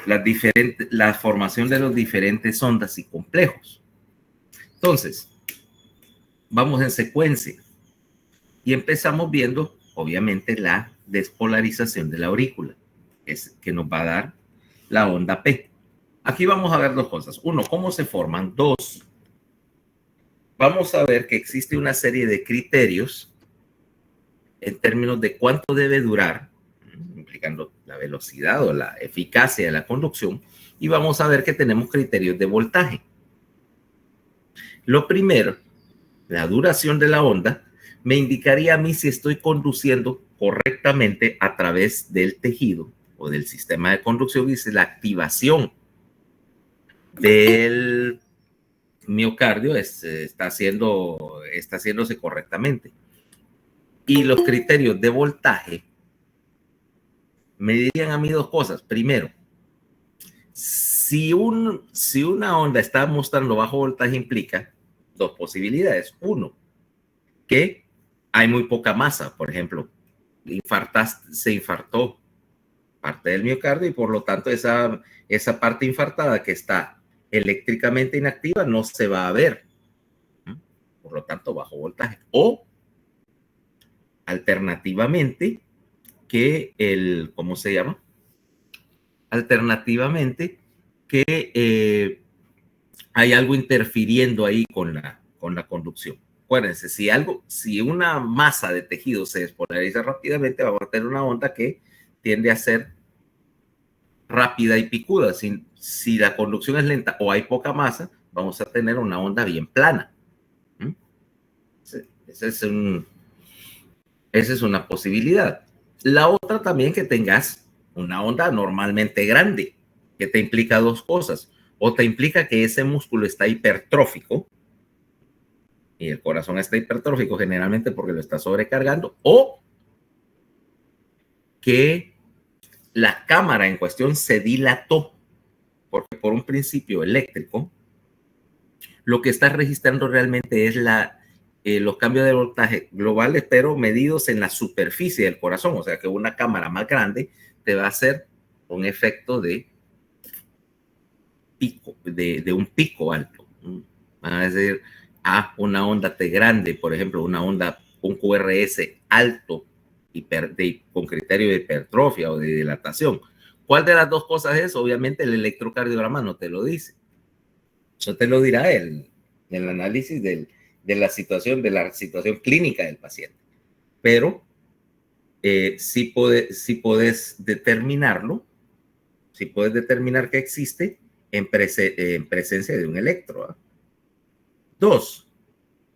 la formación de los diferentes ondas y complejos. Entonces, vamos en secuencia y empezamos viendo, obviamente, la despolarización de la aurícula, que nos va a dar la onda P. Aquí vamos a ver dos cosas. Uno, cómo se forman. Dos, vamos a ver que existe una serie de criterios en términos de cuánto debe durar, implicando la velocidad o la eficacia de la conducción, y vamos a ver que tenemos criterios de voltaje. Lo primero, la duración de la onda, me indicaría a mí si estoy conduciendo correctamente a través del tejido o del sistema de conducción, dice la activación del miocardio está haciéndose correctamente. Y los criterios de voltaje me dirían a mí dos cosas. Primero, si una onda está mostrando bajo voltaje, implica dos posibilidades. Uno, que hay muy poca masa. Por ejemplo, se infartó parte del miocardio y por lo tanto esa parte infartada que está eléctricamente inactiva no se va a ver. Por lo tanto, bajo voltaje. O alternativamente, ¿cómo se llama? Alternativamente, que hay algo interfiriendo ahí con la conducción. Acuérdense, si una masa de tejido se despolariza rápidamente, vamos a tener una onda que tiende a ser rápida y picuda. Si la conducción es lenta o hay poca masa, vamos a tener una onda bien plana. Esa es una posibilidad. La otra también, que tengas una onda normalmente grande, que te implica dos cosas. O te implica que ese músculo está hipertrófico, y el corazón está hipertrófico generalmente porque lo está sobrecargando, o que la cámara en cuestión se dilató, porque por un principio eléctrico, lo que está registrando realmente es los cambios de voltaje globales, pero medidos en la superficie del corazón. O sea que una cámara más grande te va a hacer un efecto de pico, de un pico alto. Van a decir, una onda T grande, por ejemplo, un QRS alto con criterio de hipertrofia o de dilatación. ¿Cuál de las dos cosas es? Obviamente el electrocardiograma no te lo dice. Eso te lo dirá el análisis de la situación clínica del paciente. Pero sí puedes determinarlo, sí puedes determinar que existe en presencia de un electro. Dos,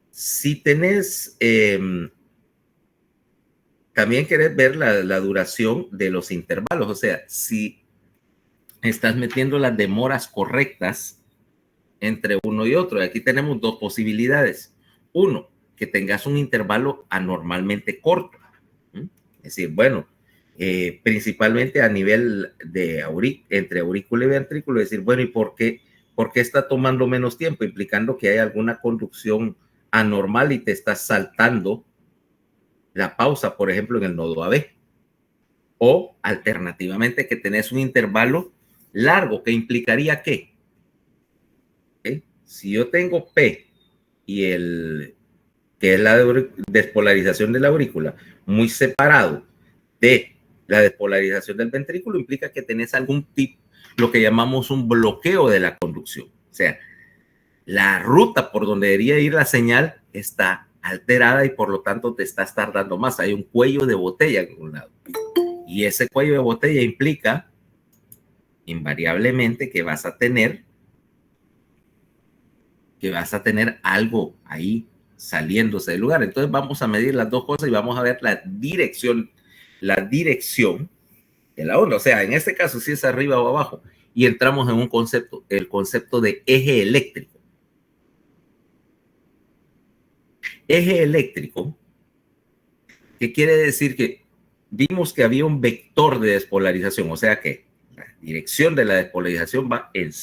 si tenés, también querés ver la duración de los intervalos, o sea, si estás metiendo las demoras correctas entre uno y otro. Y aquí tenemos dos posibilidades. Uno, que tengas un intervalo anormalmente corto. Es decir, bueno, principalmente a nivel de entre aurícula y ventrículo, decir, bueno, ¿y por qué está tomando menos tiempo? Implicando que hay alguna conducción anormal y te estás saltando la pausa, por ejemplo, en el nodo AB. O alternativamente que tenés un intervalo largo, que implicaría que si yo tengo P y que es la despolarización de la aurícula, muy separado de la despolarización del ventrículo, implica que tenés algún tipo, lo que llamamos un bloqueo de la conducción. O sea, la ruta por donde debería ir la señal está alterada y por lo tanto te estás tardando más. Hay un cuello de botella en un lado. Y ese cuello de botella implica invariablemente que vas a tener algo ahí saliéndose del lugar. Entonces vamos a medir las dos cosas y vamos a ver la dirección de la onda. O sea, en este caso si es arriba o abajo. Y entramos en el concepto de eje eléctrico. Eje eléctrico, ¿qué quiere decir? Que vimos que había un vector de despolarización, o sea que la dirección de la despolarización va en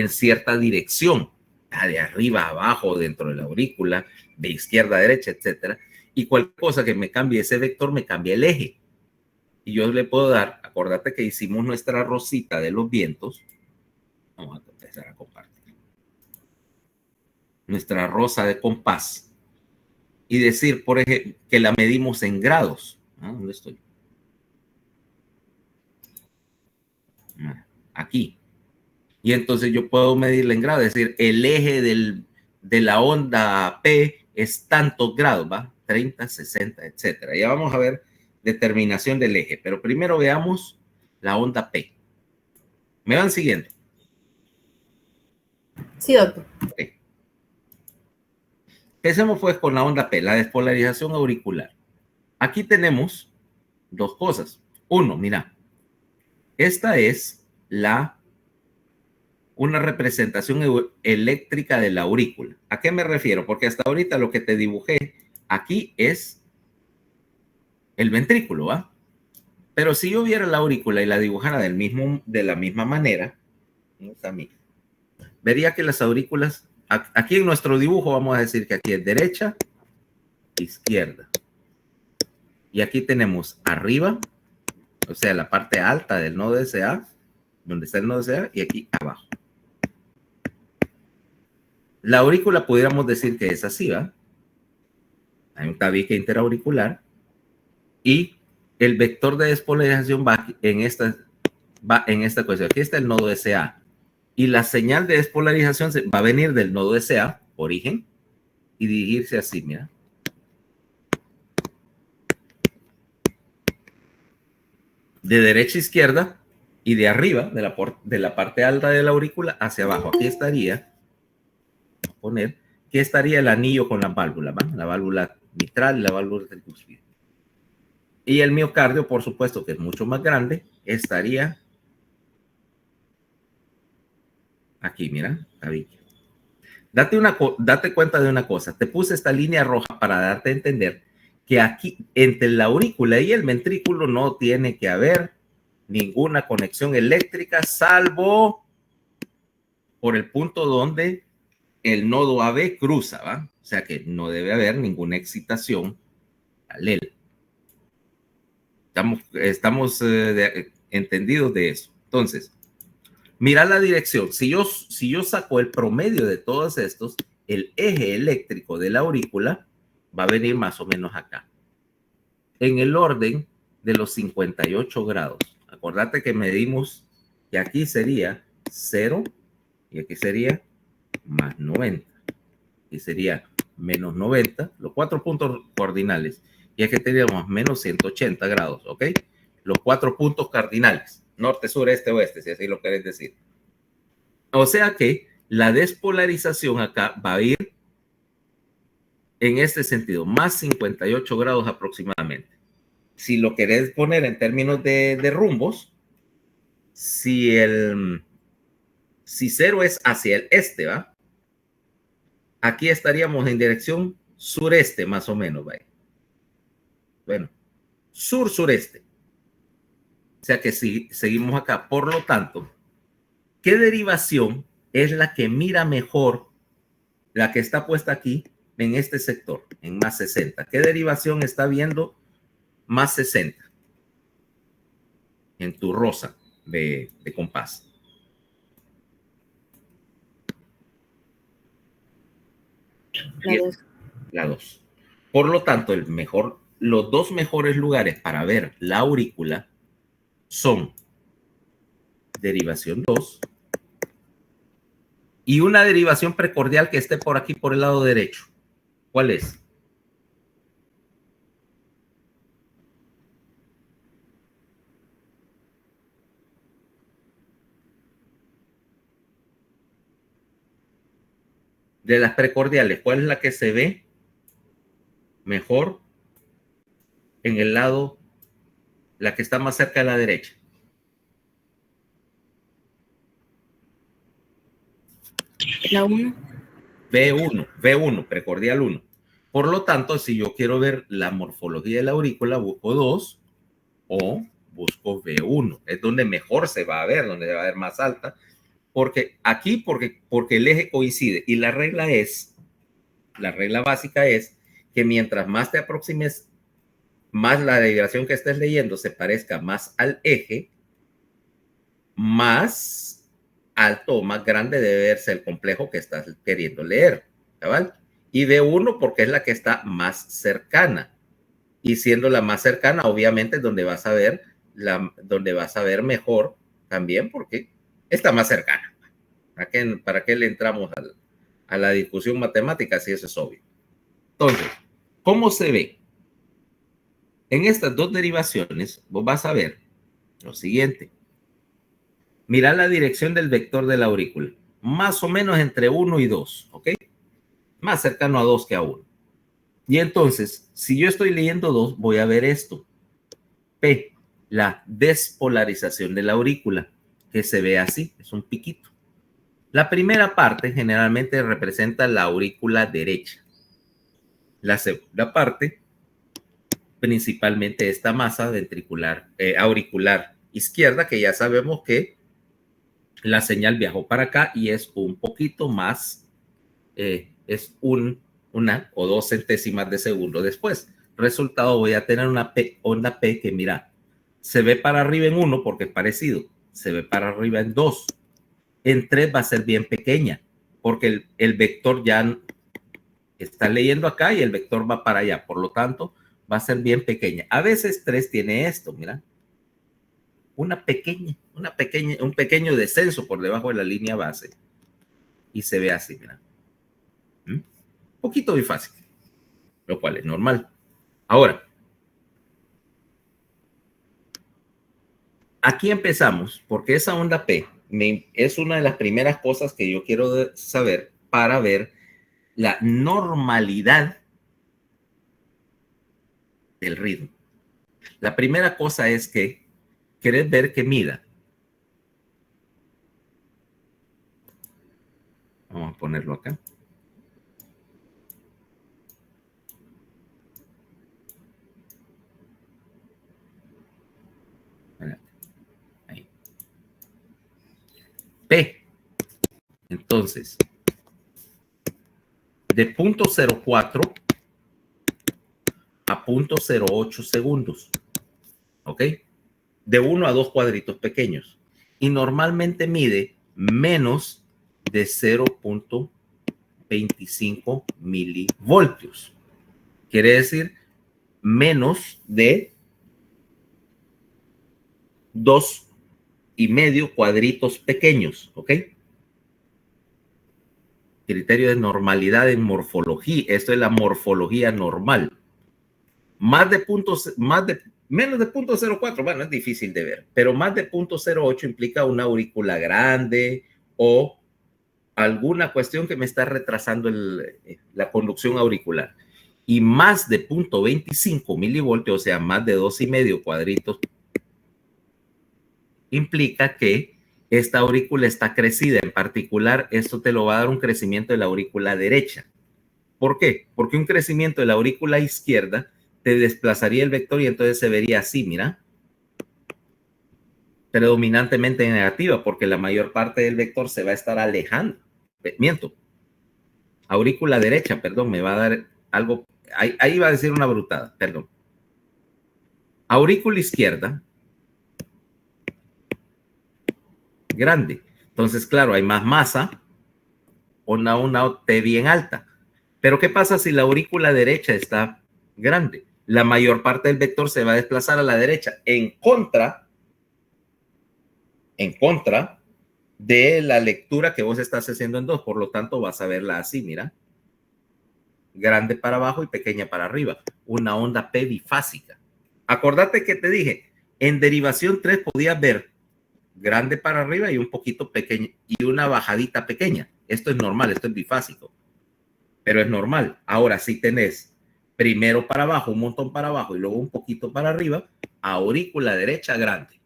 cierta dirección, de arriba a abajo, dentro de la aurícula, de izquierda a derecha, etcétera. Y cualquier cosa que me cambie ese vector me cambia el eje. Y yo le puedo dar, acordate que hicimos nuestra rosita de los vientos. Vamos a empezar a compartir. Nuestra rosa de compás. Y decir, por ejemplo, que la medimos en grados. ¿Dónde estoy? Aquí. Y entonces yo puedo medirla en grados, es decir, el eje de la onda P es tantos grados, ¿va? 30, 60, etcétera. Ya vamos a ver determinación del eje, pero primero veamos la onda P. ¿Me van siguiendo? Sí, doctor. Okay. Empecemos pues con la onda P, la despolarización auricular. Aquí tenemos dos cosas. Uno, mira, esta es una representación eléctrica de la aurícula. ¿A qué me refiero? Porque hasta ahorita lo que te dibujé aquí es el ventrículo, ¿va? Pero si yo viera la aurícula y la dibujara de la misma manera, vería que las aurículas, aquí en nuestro dibujo vamos a decir que aquí es derecha, izquierda. Y aquí tenemos arriba, o sea, la parte alta del nodo SA, donde está el nodo SA, y aquí abajo. La aurícula pudiéramos decir que es así, ¿va? Hay un tabique interauricular y el vector de despolarización va en esta cuestión. Aquí está el nodo SA y la señal de despolarización va a venir del nodo SA, origen, y dirigirse así, mira. De derecha a izquierda y de arriba, de la parte alta de la aurícula hacia abajo. Aquí estaría, poner, que estaría el anillo con la válvula, ¿va? La válvula mitral y la válvula tricúspide. Y el miocardio, por supuesto, que es mucho más grande, estaría aquí, mira, tabique. Date cuenta de una cosa. Te puse esta línea roja para darte a entender que aquí, entre la aurícula y el ventrículo, no tiene que haber ninguna conexión eléctrica, salvo por el punto donde el nodo AB cruza, ¿va? O sea que no debe haber ninguna excitación paralela. Estamos entendidos de eso. Entonces, mira la dirección. Si yo saco el promedio de todos estos, el eje eléctrico de la aurícula va a venir más o menos acá. En el orden de los 58 grados. Acordate que medimos que aquí sería 0 y aquí sería más 90. Y sería menos 90, los 4 puntos cardinales. Y aquí tendríamos menos 180 grados, ¿ok? Los 4 puntos cardinales, norte, sur, este, oeste, si así lo querés decir. O sea que la despolarización acá va a ir en este sentido, más 58 grados aproximadamente. Si lo querés poner en términos de rumbos, si 0 es hacia el este, ¿va? Aquí estaríamos en dirección sureste, más o menos, ¿va? Bueno, sur-sureste. O sea que si seguimos acá, por lo tanto, ¿qué derivación es la que mira mejor, la que está puesta aquí en este sector, en más 60? ¿Qué derivación está viendo más 60? En tu rosa de compás. La 2. Por lo tanto, los dos mejores lugares para ver la aurícula son derivación 2 y una derivación precordial que esté por aquí, por el lado derecho. ¿Cuál es? De las precordiales, ¿cuál es la que se ve mejor en el lado, la que está más cerca de la derecha? La 1. V1, precordial 1. Por lo tanto, si yo quiero ver la morfología de la aurícula, busco 2 o busco V1. Es donde mejor se va a ver, donde se va a ver más alta. Porque aquí, porque el eje coincide. Y la regla básica es que mientras más te aproximes más la derivación que estés leyendo se parezca más al eje, más alto o más grande debe verse el complejo que estás queriendo leer, ¿cabal? Y de 1 porque es la que está más cercana. Y siendo la más cercana, obviamente es donde vas a ver, donde vas a ver mejor también porque está más cercana. ¿Para qué le entramos a la discusión matemática si eso es obvio? Entonces, ¿cómo se ve? En estas dos derivaciones, vos vas a ver lo siguiente. Mira la dirección del vector de la aurícula. Más o menos entre 1 y 2, ¿ok? Más cercano a 2 que a 1. Y entonces, si yo estoy leyendo 2, voy a ver esto. P, la despolarización de la aurícula, que se ve así, es un piquito. La primera parte generalmente representa la aurícula derecha. La segunda parte, principalmente esta masa ventricular, auricular izquierda, que ya sabemos que la señal viajó para acá y es un poquito más, es una o 2 centésimas de segundo después. Resultado, voy a tener una onda P que, mira, se ve para arriba en 1 porque es parecido, se ve para arriba en 2, en 3 va a ser bien pequeña porque el vector ya está leyendo acá y el vector va para allá, por lo tanto va a ser bien pequeña. A veces 3 tiene esto, mira, un pequeño descenso por debajo de la línea base y se ve así, mira. Un poquito muy fácil, lo cual es normal. Ahora, aquí empezamos porque esa onda P es una de las primeras cosas que yo quiero saber para ver la normalidad del ritmo. La primera cosa es que querés ver que mida. Vamos a ponerlo acá. Ahí. P. Entonces, de 0.04 a 0.08 segundos. ¿Ok? De 1 a 2 cuadritos pequeños. Y normalmente mide menos de 0.25 milivoltios. Quiere decir menos de 2,5 cuadritos pequeños. ¿Ok? Criterio de normalidad en morfología. Esto es la morfología normal. Menos de 0.04, bueno, es difícil de ver, pero más de 0.08 implica una aurícula grande o alguna cuestión que me está retrasando la conducción auricular. Y más de 0.25 milivoltios, o sea, más de 2,5 cuadritos, implica que esta aurícula está crecida. En particular, esto te lo va a dar un crecimiento de la aurícula derecha. ¿Por qué? Porque un crecimiento de la aurícula izquierda te desplazaría el vector y entonces se vería así, mira. Predominantemente negativa, porque la mayor parte del vector se va a estar alejando. Miento. Aurícula derecha, perdón, me va a dar algo. Ahí va a decir una brutada, perdón. Aurícula izquierda, grande. Entonces, claro, hay más masa, una T bien alta. Pero ¿qué pasa si la aurícula derecha está grande? La mayor parte del vector se va a desplazar a la derecha en contra de la lectura que vos estás haciendo en 2. Por lo tanto, vas a verla así, mira. Grande para abajo y pequeña para arriba. Una onda P bifásica. Acordate que te dije, en derivación 3 podías ver grande para arriba y un poquito pequeño y una bajadita pequeña. Esto es normal, esto es bifásico. Pero es normal. Ahora, si tenés primero para abajo, un montón para abajo y luego un poquito para arriba, aurícula derecha grande.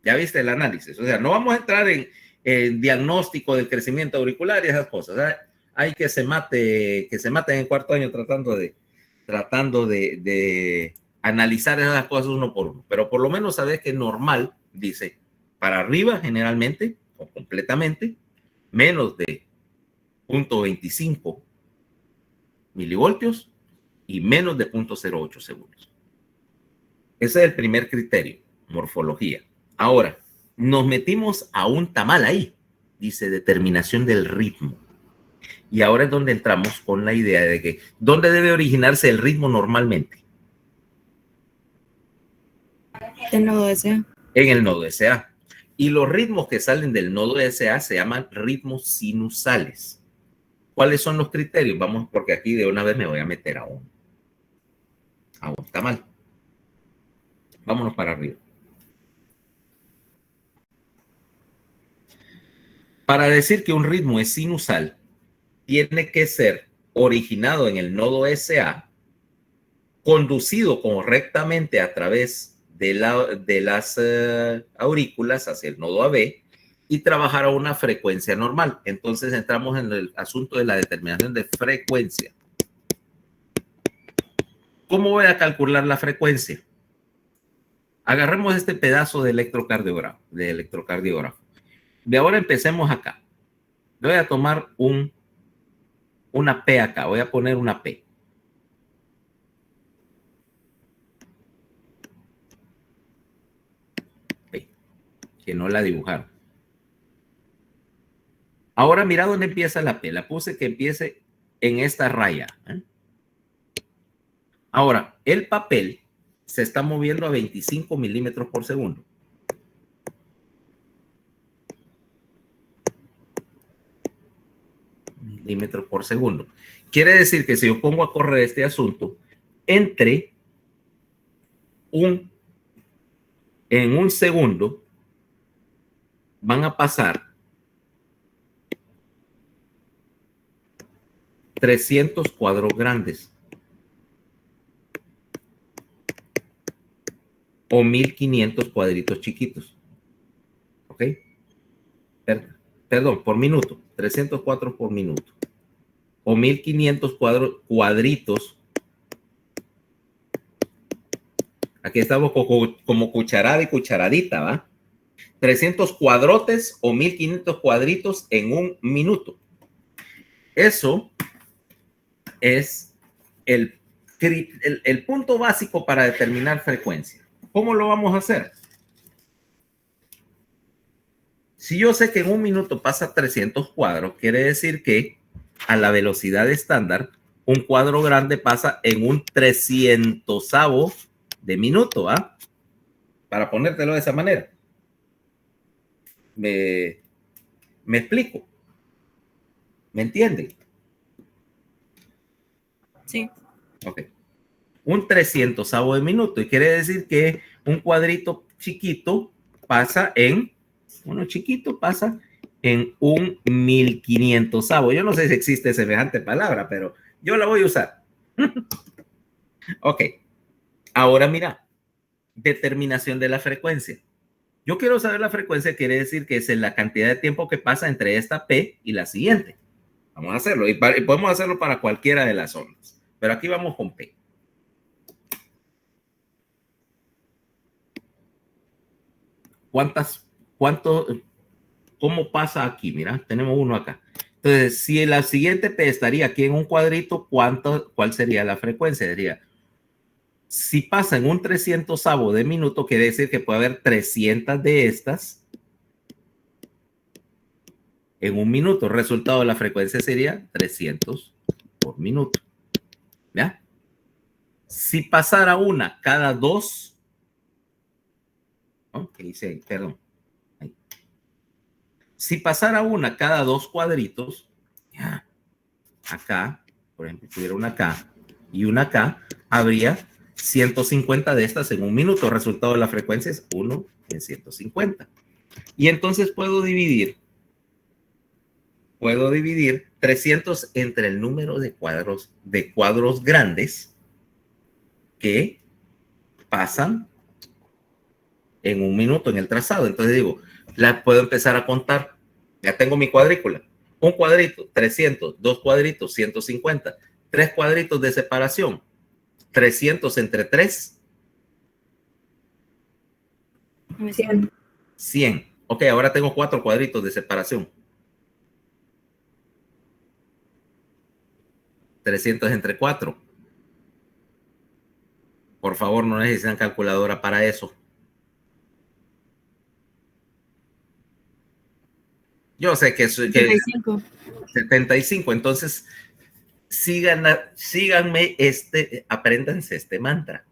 Ya viste el análisis. O sea, no vamos a entrar en diagnóstico del crecimiento auricular y esas cosas. O sea, hay que se maten en cuarto año tratando de analizar esas cosas uno por uno. Pero por lo menos sabes que normal, dice, para arriba generalmente o completamente, menos de 0.25 milivoltios y menos de 0.08 segundos. Ese es el primer criterio, morfología. Ahora, nos metimos a un tamal ahí, dice determinación del ritmo. Y ahora es donde entramos con la idea de que, ¿dónde debe originarse el ritmo normalmente? El nodo SA. En el nodo SA. Y los ritmos que salen del nodo SA se llaman ritmos sinusales. ¿Cuáles son los criterios? Vamos, porque aquí de una vez me voy a meter a un tamal. Vámonos para arriba. Para decir que un ritmo es sinusal, tiene que ser originado en el nodo SA, conducido correctamente a través de las aurículas hacia el nodo AB y trabajar a una frecuencia normal. Entonces entramos en el asunto de la determinación de frecuencia. ¿Cómo voy a calcular la frecuencia? Agarremos este pedazo de electrocardiografo. De ahora empecemos acá. Voy a tomar una P acá. Voy a poner una P. P. Que no la dibujaron. Ahora mira dónde empieza la P. La puse que empiece en esta raya. Ahora, el papel se está moviendo a 25 milímetros por segundo. Milímetros por segundo. Quiere decir que si yo pongo a correr este asunto, en un segundo van a pasar 300 cuadros grandes o 1500 cuadritos chiquitos. ¿Ok? Perdón, por minuto. 304 por minuto. O 1500 cuadritos. Aquí estamos como cucharada y cucharadita, ¿va? 300 cuadrotes o 1500 cuadritos en un minuto. Eso es el punto básico para determinar frecuencia. ¿Cómo lo vamos a hacer? Si yo sé que en un minuto pasa 300 cuadros, quiere decir que a la velocidad estándar, un cuadro grande pasa en un 300avo de minuto, ¿ah? Para ponértelo de esa manera. ¿Me explico? ¿Me entienden? Sí. Ok. Un 300avo de minuto. Y quiere decir que un cuadrito chiquito pasa en, uno chiquito pasa en un 1500avo. Yo no sé si existe semejante palabra, pero yo la voy a usar. Ok. Ahora mira, determinación de la frecuencia. Yo quiero saber la frecuencia, quiere decir que es la cantidad de tiempo que pasa entre esta P y la siguiente. Vamos a hacerlo y podemos hacerlo para cualquiera de las ondas. Pero aquí vamos con P. ¿Cómo pasa aquí? Mira, tenemos uno acá. Entonces, si la siguiente P estaría aquí en un cuadrito, ¿cuál sería la frecuencia? Sería, si pasa en un 300avo de minuto, quiere decir que puede haber 300 de estas en un minuto. El resultado de la frecuencia sería 300 por minuto. ¿Ya? Si pasara una cada dos, ¿no? ¿Qué dice ahí? Perdón. Ahí. Si pasara una cada dos cuadritos, ya, acá, por ejemplo, tuviera una acá y una acá, habría 150 de estas en un minuto. El resultado de la frecuencia es 1 en 150. Y entonces puedo dividir 300 entre el número de cuadros grandes que pasan en un minuto en el trazado. Entonces digo, la puedo empezar a contar. Ya tengo mi cuadrícula. Un cuadrito, 300, dos cuadritos, 150, tres cuadritos de separación, 300 entre 3, 100. 100. Ok, ahora tengo cuatro cuadritos de separación. 300 entre 4. Por favor, no necesitan calculadora para eso. Yo sé que es 75. 75, entonces síganme apréndanse este mantra.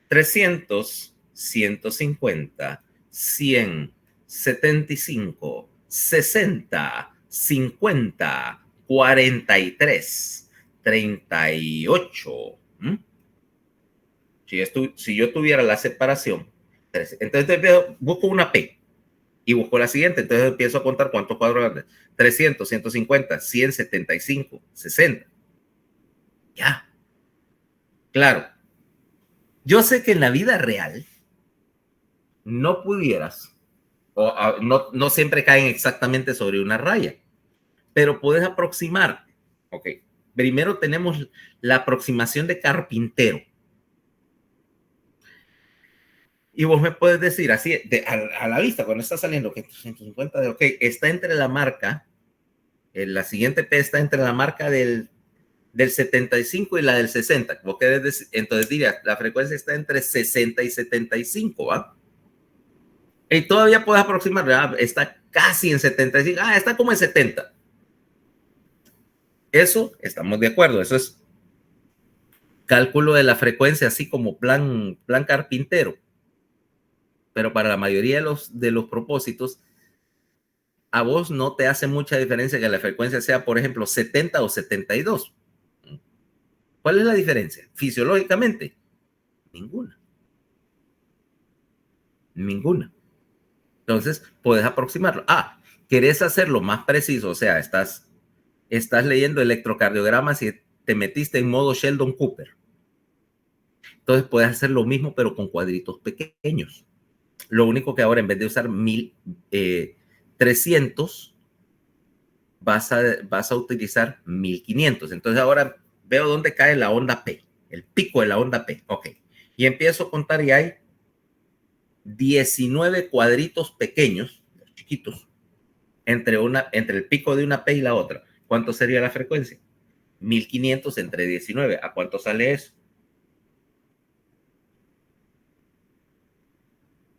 300, 150, 100, 75, 60, 50, 43, 38. Si yo tuviera la separación, entonces busco una P y busco la siguiente, entonces empiezo a contar cuántos cuadros hay. 300, 150, 100, 75, 60. Ya. Claro. Yo sé que en la vida real no pudieras, no siempre caen exactamente sobre una raya, pero puedes aproximar. Ok. Primero tenemos la aproximación de carpintero. Y vos me puedes decir así, a la vista, cuando está saliendo, que 150 ok, está entre la marca, la siguiente P está entre la marca del 75 y la del 60. ¿Vos querés decir? Entonces dirías, la frecuencia está entre 60 y 75, ¿va? Y todavía puedes aproximar, ¿verdad? Está casi en 75, está como en 70. Eso, estamos de acuerdo, eso es cálculo de la frecuencia, así como plan carpintero. Pero para la mayoría de los propósitos, a vos no te hace mucha diferencia que la frecuencia sea, por ejemplo, 70 o 72. ¿Cuál es la diferencia? Fisiológicamente, ninguna. Ninguna. Entonces, puedes aproximarlo. ¿Querés hacerlo más preciso? O sea, estás leyendo electrocardiogramas y te metiste en modo Sheldon Cooper. Entonces, puedes hacer lo mismo, pero con cuadritos pequeños. Lo único que ahora, en vez de usar 1300, vas a utilizar 1500. Entonces, ahora veo dónde cae la onda P, el pico de la onda P. Ok. Y empiezo a contar y hay 19 cuadritos pequeños, chiquitos, entre el pico de una P y la otra. ¿Cuánto sería la frecuencia? 1500 entre 19. ¿A cuánto sale eso?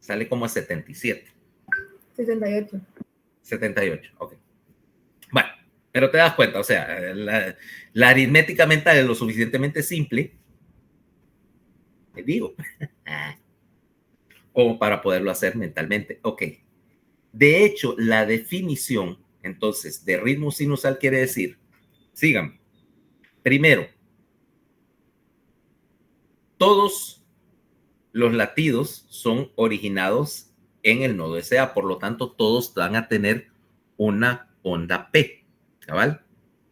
Sale como a 77. 78. 78, ok. Bueno, pero te das cuenta, o sea, la aritmética mental es lo suficientemente simple, te digo, como para poderlo hacer mentalmente. Ok. De hecho, la definición, entonces, de ritmo sinusal quiere decir, síganme, primero, todos los latidos son originados en el nodo SA, por lo tanto, todos van a tener una onda P, ¿cabal?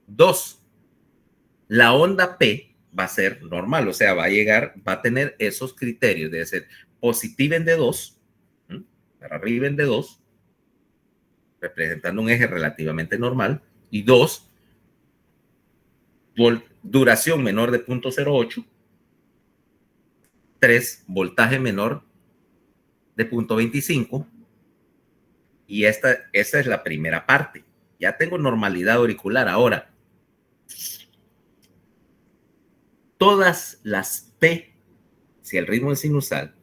2, la onda P va a ser normal, o sea, va a tener esos criterios de ser positiva en D2, para arriba en D2, representando un eje relativamente normal, y 2, duración menor de 0.08, 3, voltaje menor de 0.25, y esa es la primera parte. Ya tengo normalidad auricular. Ahora, todas las P, si el ritmo es sinusal,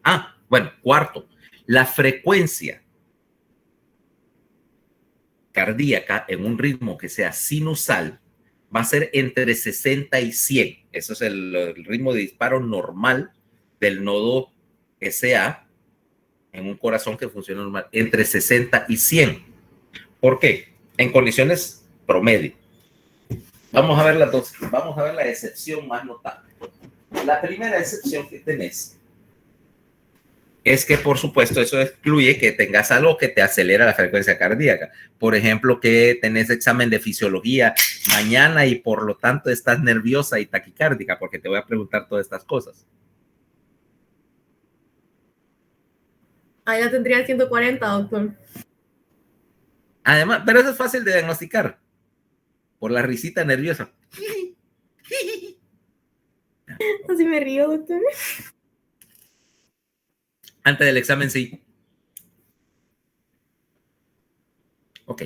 bueno, cuarto, la frecuencia cardíaca en un ritmo que sea sinusal va a ser entre 60 y 100. Eso es el ritmo de disparo normal del nodo SA en un corazón que funciona normal, entre 60 y 100. ¿Por qué? En condiciones promedio. Vamos a ver las dos. Vamos a ver la excepción más notable. La primera excepción que tenés es que, por supuesto, eso excluye que tengas algo que te acelera la frecuencia cardíaca. Por ejemplo, que tenés examen de fisiología mañana y por lo tanto estás nerviosa y taquicárdica, porque te voy a preguntar todas estas cosas. Ahí ya tendría 140, doctor. Además, pero eso es fácil de diagnosticar por la risita nerviosa. Así me río, doctor. Antes del examen, sí. Ok.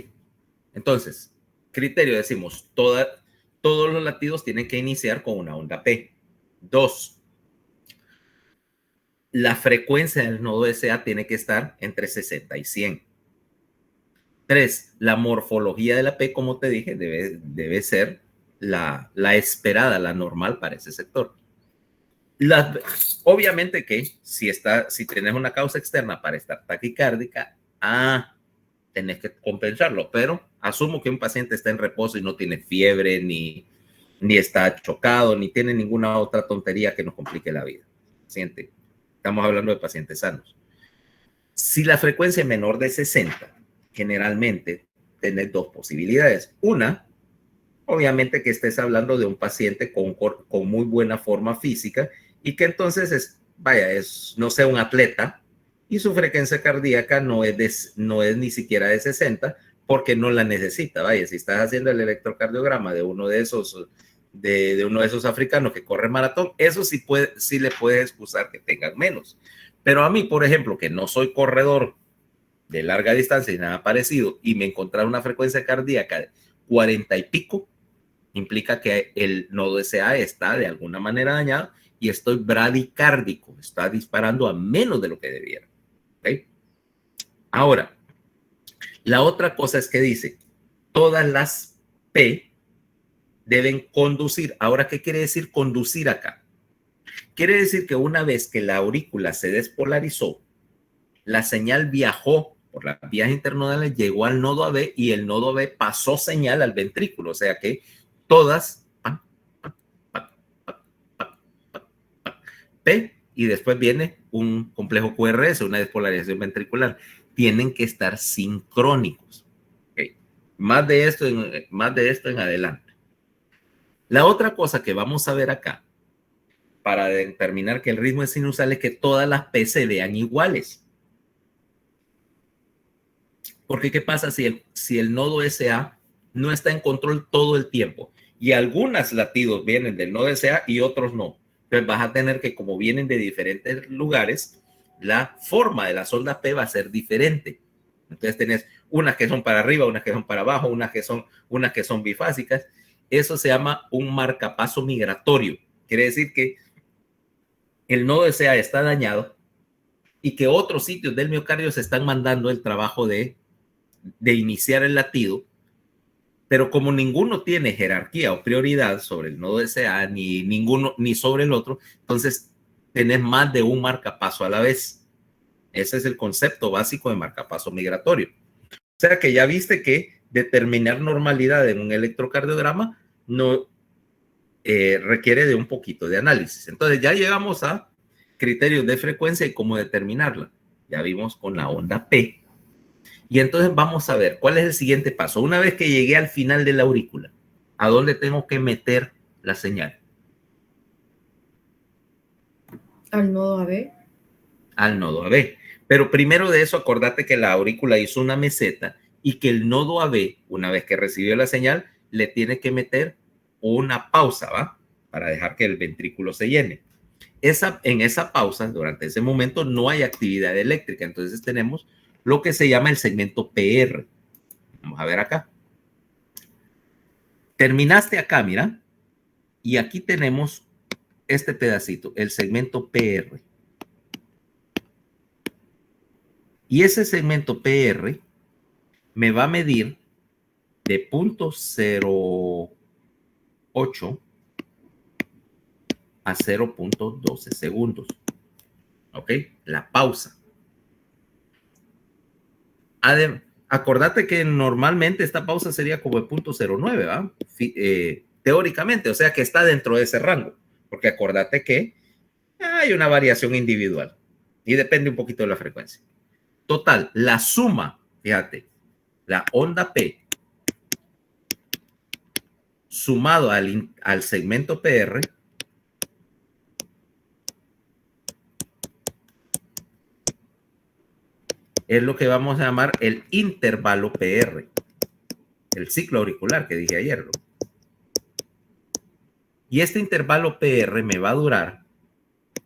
Entonces, criterio, decimos, todos los latidos tienen que iniciar con una onda P. 2, la frecuencia del nodo SA tiene que estar entre 60 y 100. 3, la morfología de la P, como te dije, debe ser la esperada, la normal para ese sector. Obviamente que si tenés una causa externa para estar taquicárdica, tenés que compensarlo, pero asumo que un paciente está en reposo y no tiene fiebre, ni está chocado, ni tiene ninguna otra tontería que nos complique la vida. Paciente, estamos hablando de pacientes sanos. Si la frecuencia es menor de 60, generalmente tenés dos posibilidades. Una, obviamente que estés hablando de un paciente con muy buena forma física y que entonces no sea un atleta y su frecuencia cardíaca no es ni siquiera de 60 porque no la necesita. Vaya, si estás haciendo el electrocardiograma de uno de esos africanos que corre maratón, eso sí le puedes excusar que tengan menos. Pero a mí, por ejemplo, que no soy corredor de larga distancia y nada parecido, y me encontrar una frecuencia cardíaca de 40 y pico, implica que el nodo SA está de alguna manera dañado y estoy bradicárdico, está disparando a menos de lo que debiera. ¿Okay? Ahora, la otra cosa es que dice, todas las P deben conducir. Ahora, ¿qué quiere decir conducir acá? Quiere decir que una vez que la aurícula se despolarizó, la señal viajó por las vías internodales, llegó al nodo AB y el nodo AB pasó señal al ventrículo. O sea que todas P y después viene un complejo QRS, una despolarización ventricular. Tienen que estar sincrónicos. Okay. Más de esto en adelante. La otra cosa que vamos a ver acá para determinar que el ritmo es sinusal es que todas las P se vean iguales. Porque ¿qué pasa si el nodo SA no está en control todo el tiempo? Y algunos latidos vienen del nodo SA y otros no. Entonces vas a tener que, como vienen de diferentes lugares, la forma de las ondas P va a ser diferente. Entonces tenés unas que son para arriba, unas que son para abajo, unas que son bifásicas. Eso se llama un marcapaso migratorio. Quiere decir que el nodo SA está dañado y que otros sitios del miocardio se están mandando el trabajo de iniciar el latido, pero como ninguno tiene jerarquía o prioridad sobre el nodo SA, ni sobre el otro, entonces tenés más de un marcapaso a la vez. Ese es el concepto básico de marcapaso migratorio. O sea que ya viste que determinar normalidad en un electrocardiograma no requiere de un poquito de análisis. Entonces ya llegamos a criterios de frecuencia y cómo determinarla. Ya vimos con la onda P. Y entonces vamos a ver cuál es el siguiente paso. Una vez que llegué al final de la aurícula, ¿a dónde tengo que meter la señal? Al nodo AB. Al nodo AB. Pero primero de eso, acordate que la aurícula hizo una meseta y que el nodo AB, una vez que recibió la señal, le tiene que meter una pausa, ¿va? Para dejar que el ventrículo se llene. En esa pausa, durante ese momento, no hay actividad eléctrica. Entonces tenemos lo que se llama el segmento PR. Vamos a ver acá. Terminaste acá, mira, y aquí tenemos este pedacito, el segmento PR. Y ese segmento PR me va a medir de 0.08 a 0.12 segundos. ¿Ok? La pausa. Acordate que normalmente esta pausa sería como de 0.09, ¿va? Teóricamente, o sea que está dentro de ese rango, porque acordate que hay una variación individual y depende un poquito de la frecuencia. Total, la suma, fíjate, la onda P sumado al segmento PR es lo que vamos a llamar el intervalo PR, el ciclo auricular que dije ayer, ¿no? Y este intervalo PR me va a durar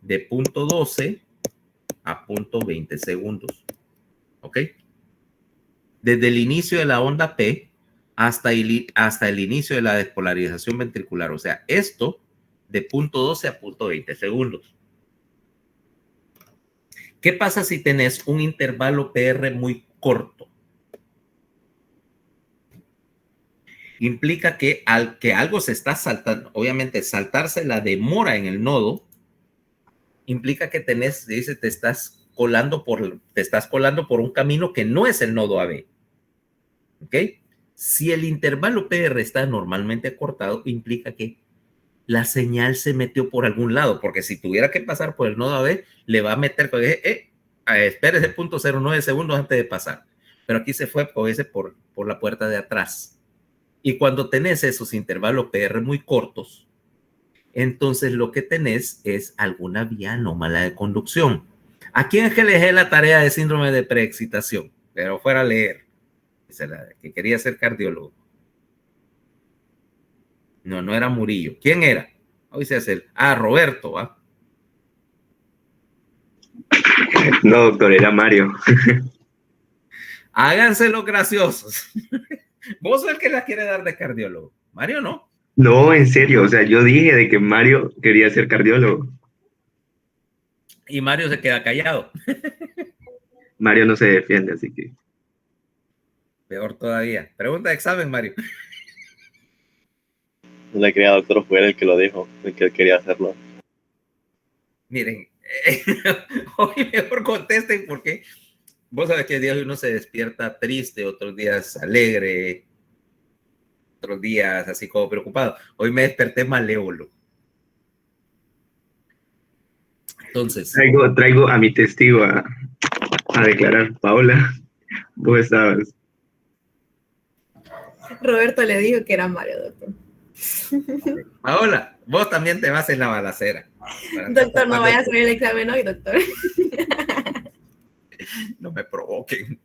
de 0.12 a 0.20 segundos. ¿Ok? Desde el inicio de la onda P hasta el inicio de la despolarización ventricular. O sea, esto de 0.12 a 0.20 segundos. ¿Qué pasa si tenés un intervalo PR muy corto? Implica que al que algo se está saltando, obviamente saltarse la demora en el nodo, implica que dice, te estás colando por un camino que no es el nodo AB. ¿Ok? Si el intervalo PR está normalmente acortado, implica que la señal se metió por algún lado, porque si tuviera que pasar por el nodo AB, le va a meter, espérese 0.09 segundos antes de pasar. Pero aquí se fue por la puerta de atrás. Y cuando tenés esos intervalos PR muy cortos, entonces lo que tenés es alguna vía anómala de conducción. ¿A quién es que le dejé la tarea de síndrome de preexcitación? Pero fuera a leer. Que quería ser cardiólogo. No era Murillo. ¿Quién era? Hoy se hace Roberto, ¿va? No, doctor, era Mario. Háganse los graciosos. Vos sos el que la quiere dar de cardiólogo. Mario no. No, en serio, o sea, yo dije de que Mario quería ser cardiólogo. Y Mario se queda callado. Mario no se defiende, así que... Peor todavía. Pregunta de examen, Mario. No le creía, doctor, fue él el que lo dijo, el que él quería hacerlo. Miren, hoy mejor contesten porque vos sabés que días uno se despierta triste, otros días alegre, otros días así como preocupado. Hoy me desperté malévolo. Entonces. Traigo a mi testigo a declarar. Paola, vos estabas. Roberto le dijo que era Mario, doctor. Paola, vos también te vas en la balacera. Doctor, no vaya a hacer el examen hoy, doctor. No me provoquen.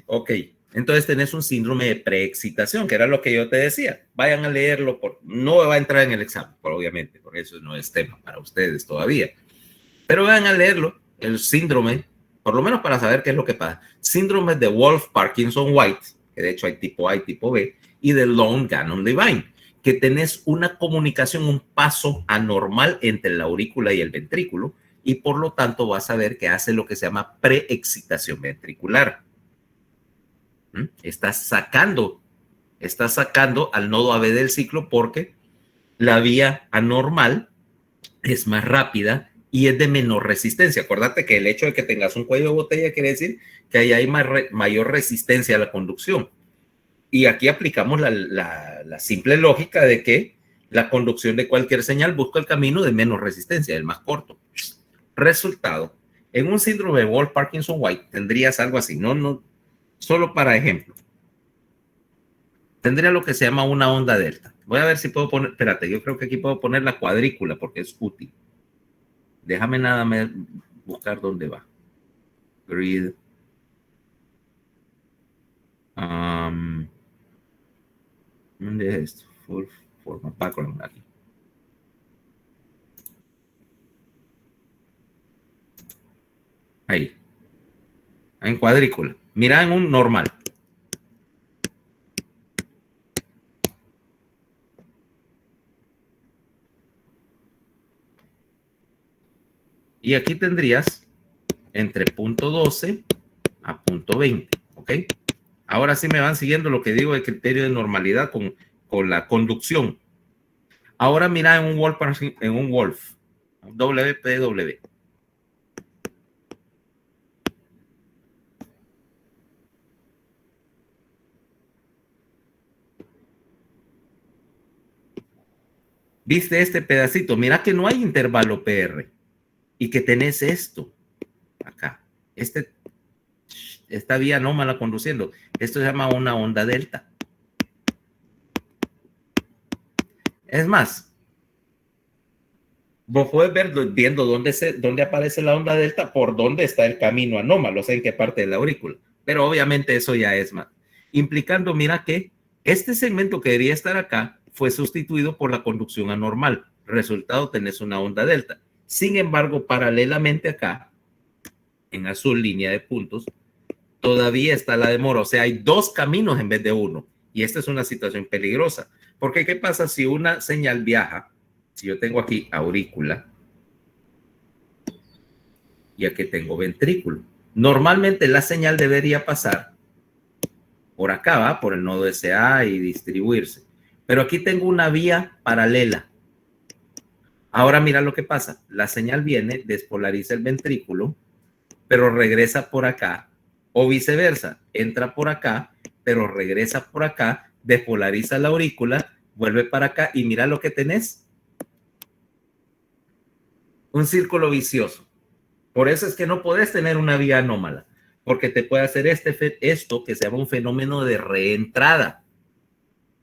Ok, entonces tenés un síndrome de preexcitación, que era lo que yo te decía. Vayan a leerlo, no va a entrar en el examen, obviamente, porque eso no es tema para ustedes todavía. Pero vayan a leerlo, el síndrome, por lo menos para saber qué es lo que pasa. Síndrome de Wolff-Parkinson-White, que de hecho hay tipo A y tipo B, y de Lone-Gannon-Levine, que tenés una comunicación, un paso anormal entre la aurícula y el ventrículo, y por lo tanto vas a ver que hace lo que se llama preexcitación ventricular. Estás sacando al nodo AB del ciclo porque la vía anormal es más rápida y es de menor resistencia. Acuérdate que el hecho de que tengas un cuello de botella quiere decir que ahí hay mayor resistencia a la conducción. Y aquí aplicamos la simple lógica de que la conducción de cualquier señal busca el camino de menos resistencia, el más corto. Resultado, en un síndrome de Wolff-Parkinson-White tendrías algo así, no, solo para ejemplo. Tendría lo que se llama una onda delta. Voy a ver si puedo poner, espérate, yo creo que aquí puedo poner la cuadrícula porque es útil. Déjame nada más buscar dónde va. Grid. ¿Dónde es esto? Full forma background aquí. Ahí. En cuadrícula. Mira en un normal. Y aquí tendrías entre punto 12 a punto 20. ¿Ok? Ahora sí me van siguiendo lo que digo de criterio de normalidad con la conducción. Ahora mira en un Wolf, WPW. ¿Viste este pedacito? Mira que no hay intervalo PR y que tenés esto acá. Esta vía anómala conduciendo. Esto se llama una onda delta. Es más, vos puedes ver viendo dónde aparece la onda delta, por dónde está el camino anómalo, o sea, en qué parte de la aurícula. Pero obviamente eso ya es más. Implicando, mira que este segmento que debería estar acá fue sustituido por la conducción anormal. Resultado, tenés una onda delta. Sin embargo, paralelamente acá, en azul, línea de puntos, todavía está la demora. O sea, hay dos caminos en vez de uno. Y esta es una situación peligrosa. Porque, ¿qué pasa si una señal viaja? Si yo tengo aquí aurícula y aquí tengo ventrículo. Normalmente la señal debería pasar por acá, ¿va? Por el nodo SA y distribuirse. Pero aquí tengo una vía paralela. Ahora mira lo que pasa. La señal viene, despolariza el ventrículo, pero regresa por acá. O viceversa, entra por acá, pero regresa por acá, despolariza la aurícula, vuelve para acá y mira lo que tenés. Un círculo vicioso. Por eso es que no podés tener una vía anómala, porque te puede hacer esto que se llama un fenómeno de reentrada.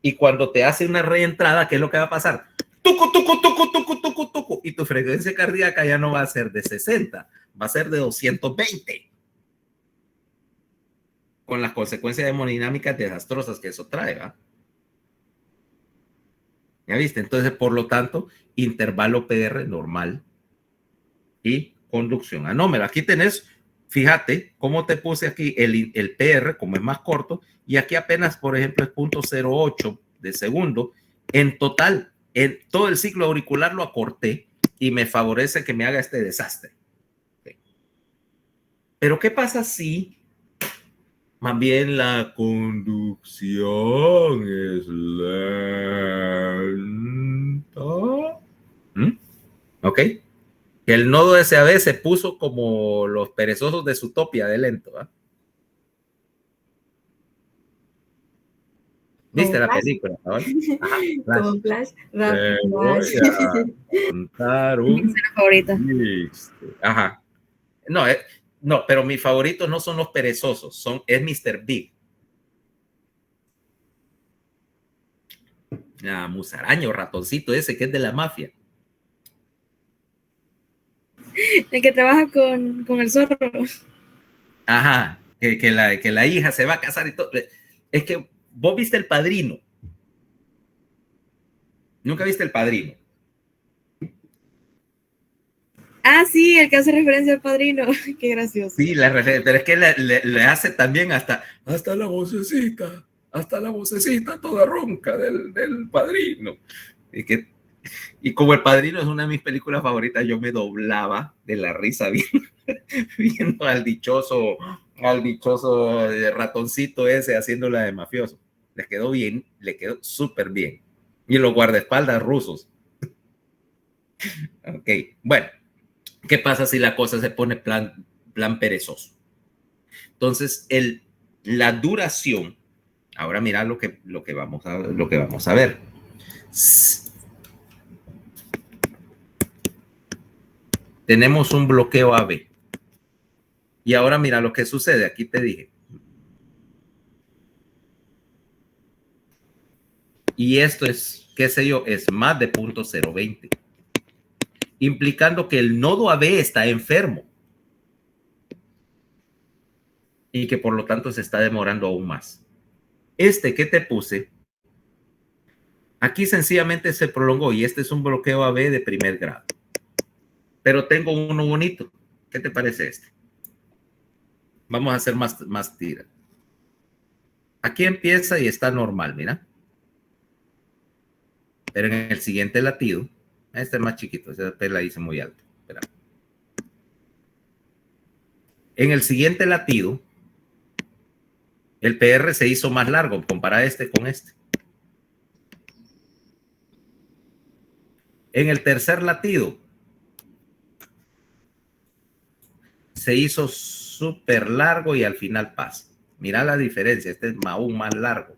Y cuando te hace una reentrada, ¿qué es lo que va a pasar? Tucu, tucu, tucu, tucu, tucu, tucu. Y tu frecuencia cardíaca ya no va a ser de 60, va a ser de 220. Con las consecuencias hemodinámicas desastrosas que eso trae, ¿va? ¿Ya viste? Entonces, por lo tanto, intervalo PR normal y conducción anómala. Aquí tenés, fíjate cómo te puse aquí el PR, como es más corto, y aquí apenas, por ejemplo, es 0.08 de segundo. En total, en todo el ciclo auricular lo acorté y me favorece que me haga este desastre. Okay. Pero, ¿qué pasa si más bien la conducción es lenta? ¿Ok? Que el nodo SAB se puso como los perezosos de Zootopia de lento, ¿eh? ¿Viste la película? Ajá, como Flash. Te voy a contar Mi un escena favorita. chiste. Ajá. No, no, pero mis favoritos no son los perezosos, es Mr. Big. Musaraño, ratoncito ese que es de la mafia. El que trabaja con el zorro. Ajá, que la hija se va a casar y todo. Es que vos viste El Padrino. ¿Nunca viste El Padrino? Ah, sí, el que hace referencia al padrino. Qué gracioso. Sí, pero es que le hace también hasta la vocecita toda ronca del Padrino. Y como El Padrino es una de mis películas favoritas, yo me doblaba de la risa viendo al dichoso ratoncito ese haciéndola de mafioso. Le quedó bien, le quedó súper bien. Y los guardaespaldas rusos. Ok, bueno. ¿Qué pasa si la cosa se pone plan perezoso? Entonces, la duración, ahora mira lo que vamos a ver. Tenemos un bloqueo AB. Y ahora mira lo que sucede. Aquí te dije. Y esto es, qué sé yo, es más de 0.020. Implicando que el nodo AB está enfermo. Y que por lo tanto se está demorando aún más. Este que te puse, aquí sencillamente se prolongó y este es un bloqueo AB de primer grado. Pero tengo uno bonito. ¿Qué te parece este? Vamos a hacer más tira. Aquí empieza y está normal, mira. Pero en el siguiente latido, este es más chiquito, esa la hice muy alto. Espera. En el siguiente latido, el PR se hizo más largo. Compara este con este. En el tercer latido, se hizo súper largo y al final pasa. Mira la diferencia, este es aún más largo.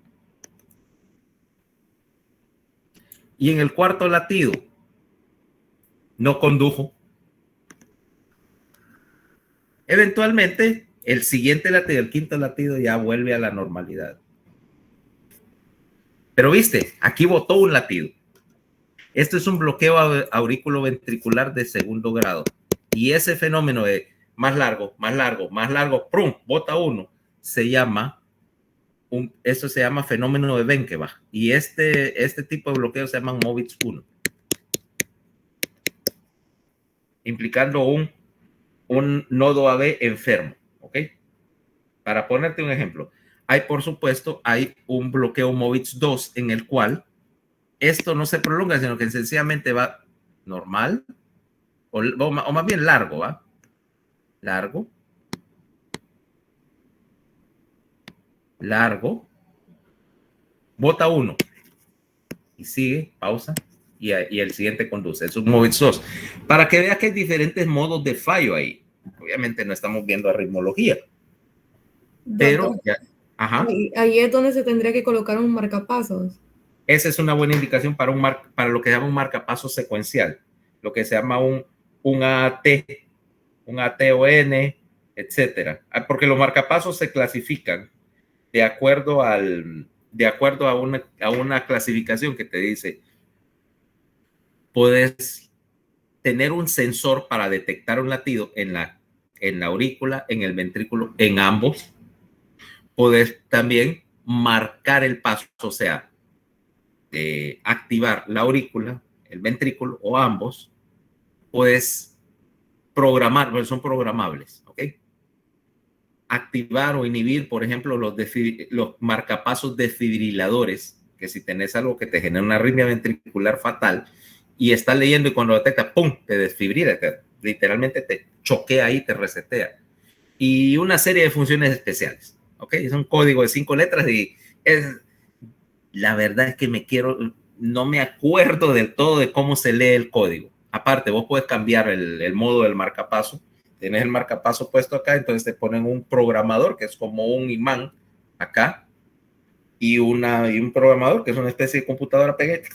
Y en el cuarto latido, no condujo. Eventualmente, el siguiente latido, el quinto latido, ya vuelve a la normalidad. Pero viste, aquí botó un latido. Esto es un bloqueo auriculoventricular de segundo grado. Y ese fenómeno de más largo, ¡prum! Bota uno, se llama, eso se llama fenómeno de Benkebach. Y este tipo de bloqueo se llama Movitz 1. Implicando un nodo AB enfermo, ¿ok? Para ponerte un ejemplo, por supuesto, hay un bloqueo Movitz 2 en el cual esto no se prolonga, sino que sencillamente va normal o más bien largo, ¿va? largo, largo, bota uno y sigue, pausa, y el siguiente conduce. Es un Movit SOS. Para que veas que hay diferentes modos de fallo ahí. Obviamente no estamos viendo arritmología, pero ya, ajá. Ahí es donde se tendría que colocar un marcapasos. Esa es una buena indicación para lo que se llama un marcapaso secuencial, lo que se llama un AT, un ATON, etcétera. Porque los marcapasos se clasifican de acuerdo a una clasificación que te dice, puedes tener un sensor para detectar un latido en la aurícula, en el ventrículo, en ambos. Puedes también marcar el paso, o sea, activar la aurícula, el ventrículo o ambos. Puedes programar, porque son programables, ¿ok? Activar o inhibir, por ejemplo, los marcapasos desfibriladores, que si tenés algo que te genera una arritmia ventricular fatal y estás leyendo y cuando lo detecta, ¡pum!, te desfibrila, literalmente te choquea ahí, te resetea. Y una serie de funciones especiales, ¿ok? Es un código de 5 letras y la verdad es que no me acuerdo del todo de cómo se lee el código. Aparte, vos puedes cambiar el modo del marcapaso. Tienes el marcapaso puesto acá, entonces te ponen un programador que es como un imán acá y un programador que es una especie de computadora pequeña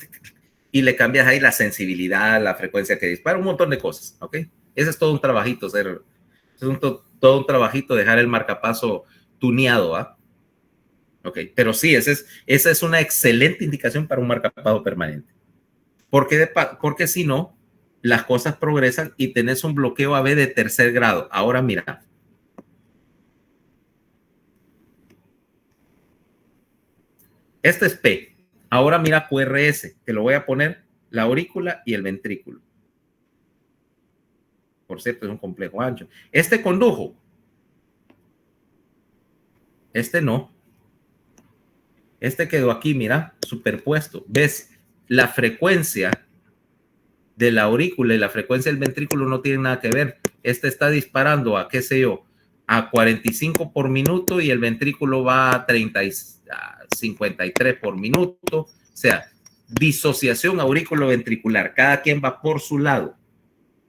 y le cambias ahí la sensibilidad, la frecuencia que dispara, un montón de cosas, ¿ok? Ese es todo un trabajito, todo un trabajito dejar el marcapaso tuneado, ¿ah? Ok, pero sí, esa es una excelente indicación para un marcapaso permanente. Porque si no, las cosas progresan y tenés un bloqueo AB de tercer grado. Ahora mira. Este es P. Ahora mira QRS, que lo voy a poner la aurícula y el ventrículo. Por cierto, es un complejo ancho. Este condujo. Este no. Este quedó aquí, mira, superpuesto. ¿Ves? La frecuencia de la aurícula y la frecuencia del ventrículo no tienen nada que ver. Este está disparando a, qué sé yo, a 45 por minuto y el ventrículo va a 53 por minuto. O sea, disociación aurículo-ventricular. Cada quien va por su lado,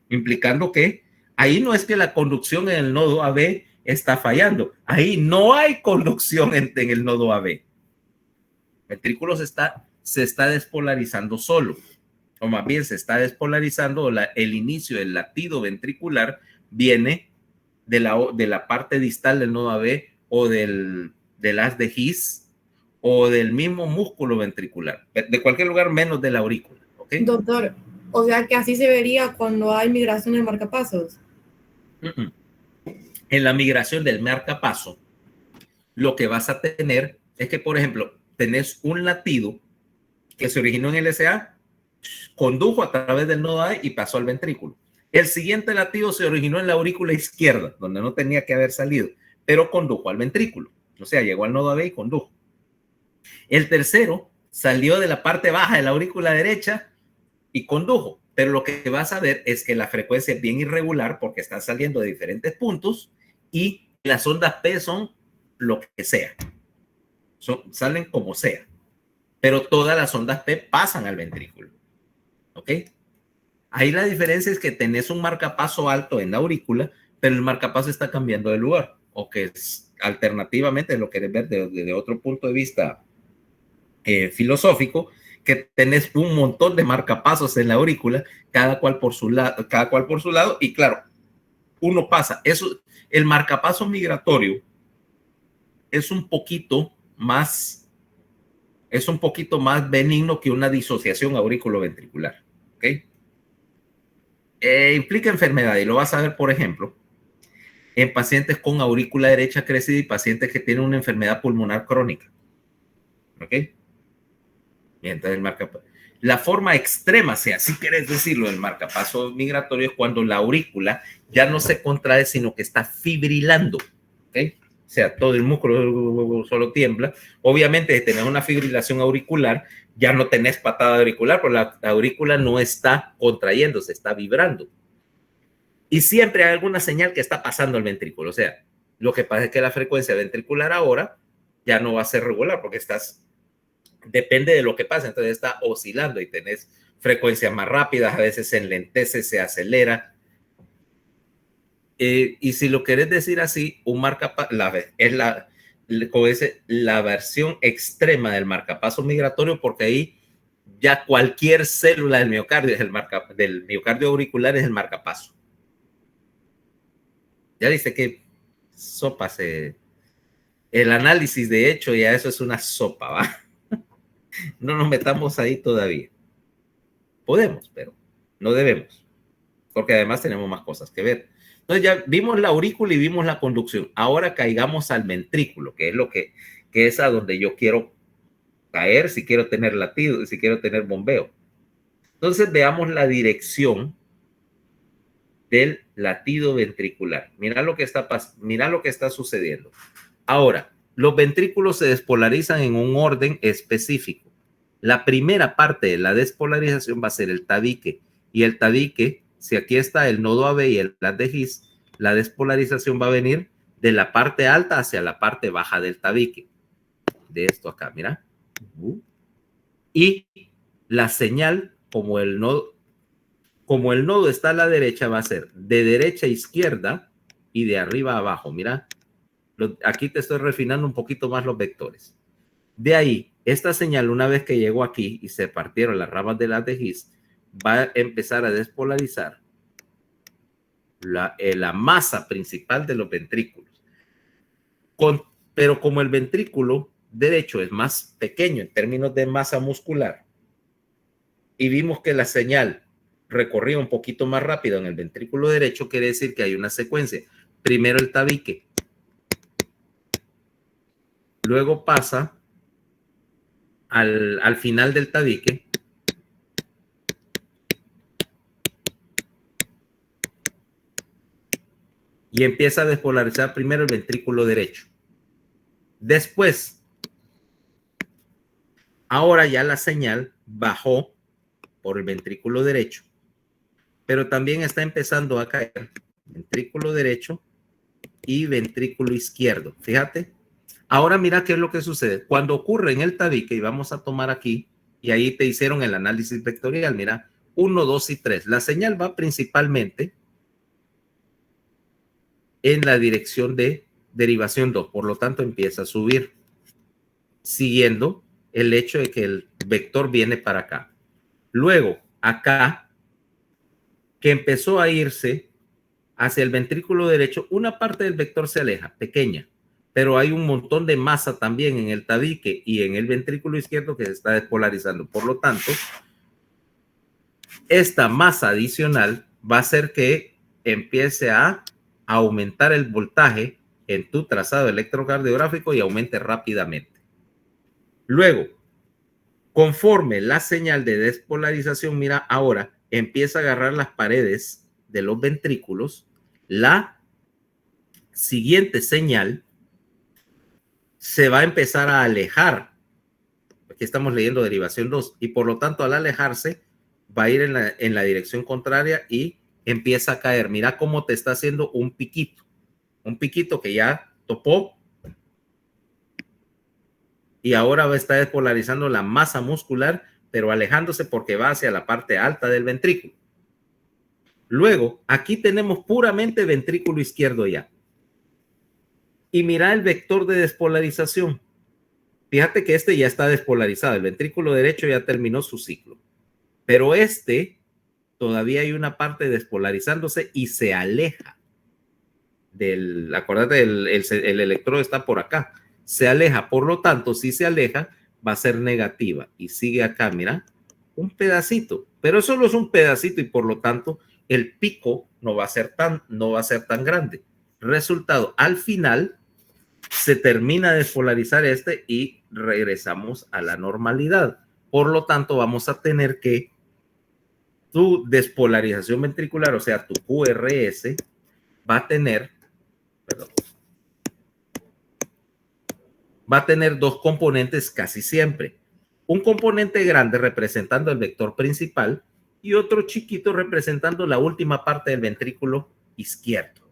implicando que ahí no es que la conducción en el nodo AB está fallando. Ahí no hay conducción en el nodo AB. El ventrículo se está despolarizando solo. O más bien se está despolarizando, el inicio del latido ventricular viene de la parte distal del nodo AB o del haz de His o del mismo músculo ventricular, de cualquier lugar menos de la aurícula. ¿Okay? Doctor, o sea que así se vería cuando hay migración del marcapasos. En la migración del marcapaso, lo que vas a tener es que, por ejemplo, tenés un latido que se originó en el LSA, condujo a través del nodo A y pasó al ventrículo. El siguiente latido se originó en la aurícula izquierda, donde no tenía que haber salido, pero condujo al ventrículo. O sea, llegó al nodo AB y condujo. El tercero salió de la parte baja de la aurícula derecha y condujo. Pero lo que vas a ver es que la frecuencia es bien irregular porque están saliendo de diferentes puntos y las ondas P son lo que sea. Salen como sea. Pero todas las ondas P pasan al ventrículo. ¿Ok? Ahí la diferencia es que tenés un marcapaso alto en la aurícula, pero el marcapaso está cambiando de lugar, o que alternativamente lo querés ver desde otro punto de vista filosófico, que tenés un montón de marcapasos en la aurícula, cada cual por su lado, y claro, uno pasa. El marcapaso migratorio es un poquito más benigno que una disociación aurículo-ventricular. ¿Ok? Implica enfermedad y lo vas a ver, por ejemplo, en pacientes con aurícula derecha crecida y pacientes que tienen una enfermedad pulmonar crónica. ¿Ok? Mientras la forma extrema, si así quieres decirlo, del marcapaso migratorio es cuando la aurícula ya no se contrae, sino que está fibrilando. ¿Ok? O sea, todo el músculo solo tiembla. Obviamente, si tenés una fibrilación auricular, ya no tenés patada auricular, porque la aurícula no está contrayéndose, está vibrando. Y siempre hay alguna señal que está pasando el ventrículo. O sea, lo que pasa es que la frecuencia ventricular ahora ya no va a ser regular porque depende de lo que pasa. Entonces está oscilando y tenés frecuencias más rápidas, a veces se enlentece, se acelera. Y si lo querés decir así, un marcapaso es la versión extrema del marcapaso migratorio, porque ahí ya cualquier célula del miocardio del miocardio auricular es el marcapaso. Ya dice que sopa el análisis, de hecho, ya eso es una sopa, ¿va? No nos metamos ahí todavía. Podemos, pero no debemos, porque además tenemos más cosas que ver. Entonces ya vimos la aurícula y vimos la conducción. Ahora caigamos al ventrículo, que es a donde yo quiero caer si quiero tener latido, si quiero tener bombeo. Entonces veamos la dirección del latido ventricular. Mira lo que está sucediendo. Ahora, los ventrículos se despolarizan en un orden específico. La primera parte de la despolarización va a ser el tabique, y el tabique, si aquí está el nodo AB y el haz de His, la despolarización va a venir de la parte alta hacia la parte baja del tabique. De esto acá, mira. Y la señal, como el nodo está a la derecha, va a ser de derecha a izquierda y de arriba a abajo. Mira, aquí te estoy refinando un poquito más los vectores. De ahí, esta señal, una vez que llegó aquí y se partieron las ramas del haz de His, va a empezar a despolarizar la masa principal de los ventrículos. Pero como el ventrículo derecho es más pequeño en términos de masa muscular, y vimos que la señal recorría un poquito más rápido en el ventrículo derecho, quiere decir que hay una secuencia. Primero el tabique, luego pasa al final del tabique, y empieza a despolarizar primero el ventrículo derecho. Después, ahora ya la señal bajó por el ventrículo derecho, pero también está empezando a caer ventrículo derecho y ventrículo izquierdo. Fíjate. Ahora mira qué es lo que sucede. Cuando ocurre en el tabique, y vamos a tomar aquí, y ahí te hicieron el análisis vectorial, mira, 1, 2 y 3. La señal va principalmente en la dirección de derivación 2, por lo tanto empieza a subir, siguiendo el hecho de que el vector viene para acá. Luego, acá, que empezó a irse hacia el ventrículo derecho, una parte del vector se aleja, pequeña, pero hay un montón de masa también en el tabique y en el ventrículo izquierdo que se está despolarizando. Por lo tanto, esta masa adicional va a hacer que empiece a aumentar el voltaje en tu trazado electrocardiográfico y aumente rápidamente. Luego, conforme la señal de despolarización, mira, ahora empieza a agarrar las paredes de los ventrículos, la siguiente señal se va a empezar a alejar. Aquí estamos leyendo derivación 2, y por lo tanto al alejarse va a ir en la dirección contraria y empieza a caer. Mira cómo te está haciendo un piquito que ya topó y ahora va a estar despolarizando la masa muscular, pero alejándose porque va hacia la parte alta del ventrículo. Luego, aquí tenemos puramente ventrículo izquierdo ya. Y mira el vector de despolarización. Fíjate que este ya está despolarizado. El ventrículo derecho ya terminó su ciclo. Pero todavía hay una parte despolarizándose y se aleja acuérdate, el electrodo está por acá. Se aleja, por lo tanto, si se aleja, va a ser negativa. Y sigue acá, mira, un pedacito. Pero solo es un pedacito y por lo tanto, el pico no va a ser tan grande. Resultado, al final, se termina de despolarizar y regresamos a la normalidad. Por lo tanto, vamos a tener que tu despolarización ventricular, o sea, tu QRS, va a tener dos componentes casi siempre. Un componente grande representando el vector principal y otro chiquito representando la última parte del ventrículo izquierdo.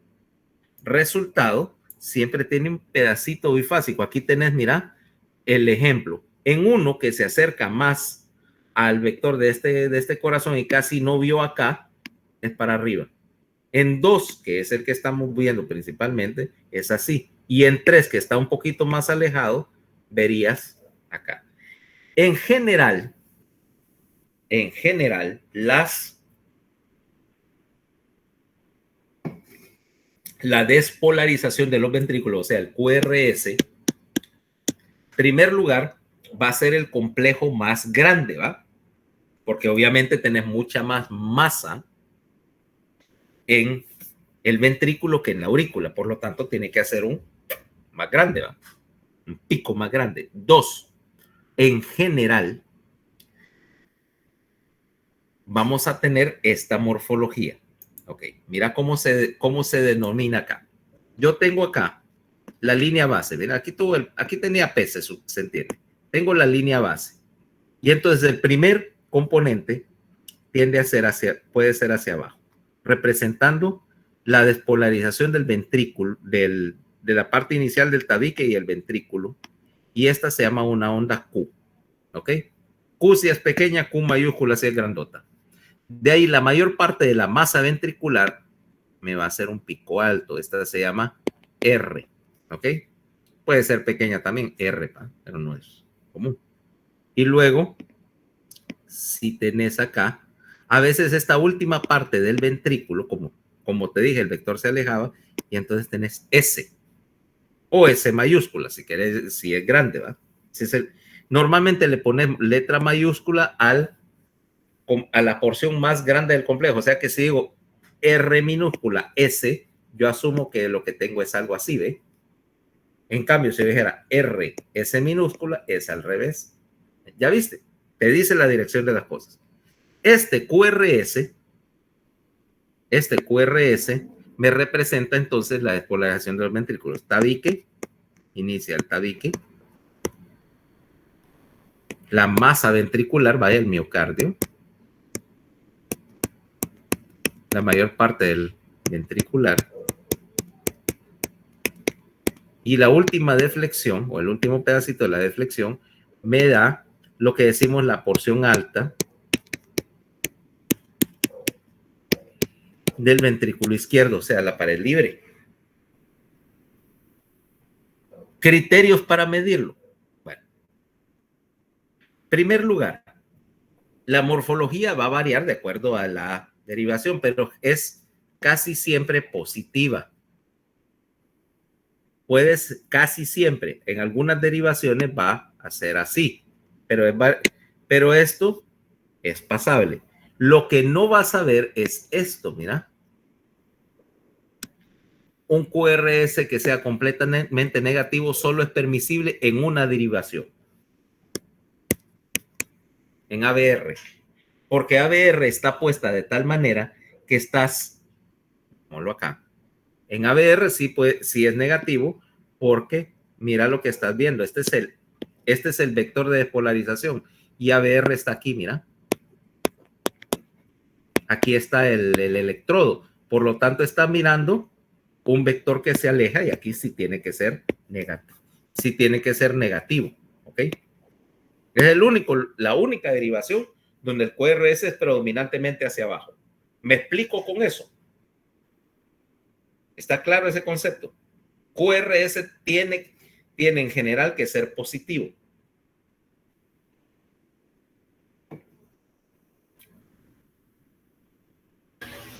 Resultado, siempre tiene un pedacito bifásico. Aquí tenés, mira, el ejemplo. En uno que se acerca más al vector de este corazón y casi no vio acá, es para arriba. En 2, que es el que estamos viendo principalmente, es así. Y en 3, que está un poquito más alejado, verías acá. En general, la despolarización de los ventrículos, o sea, el QRS, primer lugar, va a ser el complejo más grande, ¿va? Porque obviamente tenés mucha más masa en el ventrículo que en la aurícula, por lo tanto tiene que hacer un más grande, ¿va? Un pico más grande. 2, en general, vamos a tener esta morfología. Ok, mira cómo se denomina acá. Yo tengo acá la línea base. Mira, aquí tenía peces, se entiende. Tengo la línea base. Y entonces el primer componente puede ser hacia abajo, representando la despolarización del ventrículo, de la parte inicial del tabique y el ventrículo. Y esta se llama una onda Q. ¿Ok? Q si es pequeña, Q mayúscula si es grandota. De ahí la mayor parte de la masa ventricular me va a hacer un pico alto. Esta se llama R. ¿Ok? Puede ser pequeña también, R, pero no es común. Y luego, si tenés acá, a veces esta última parte del ventrículo, como te dije, el vector se alejaba, y entonces tenés S. O S mayúscula, si querés, si es grande, ¿va? Normalmente le pones letra mayúscula a la porción más grande del complejo. O sea que si digo R minúscula S, yo asumo que lo que tengo es algo así, ¿ve? En cambio, si dijera R S minúscula, es al revés. ¿Ya viste? Te dice la dirección de las cosas. Este QRS me representa entonces la despolarización de los ventrículos. Tabique, inicia el tabique. La masa ventricular, vaya el miocardio. La mayor parte del ventricular. Y la última deflexión, o el último pedacito de la deflexión, me da lo que decimos la porción alta del ventrículo izquierdo, o sea, la pared libre. Criterios para medirlo. Bueno, primer lugar, la morfología va a variar de acuerdo a la derivación, pero es casi siempre positiva. Puedes casi siempre, en algunas derivaciones va a ser así, pero esto es pasable. Lo que no vas a ver es esto, mira. Un QRS que sea completamente negativo solo es permisible en una derivación. En ABR. Porque ABR está puesta de tal manera que estás, ponlo acá. En ABR sí es negativo porque mira lo que estás viendo. Este es el vector de despolarización y ABR está aquí, mira. Aquí está el electrodo. Por lo tanto, está mirando un vector que se aleja y aquí sí tiene que ser negativo. Sí tiene que ser negativo, ¿ok? Es la única derivación donde el QRS es predominantemente hacia abajo. ¿Me explico con eso? ¿Está claro ese concepto? QRS tiene en general que ser positivo.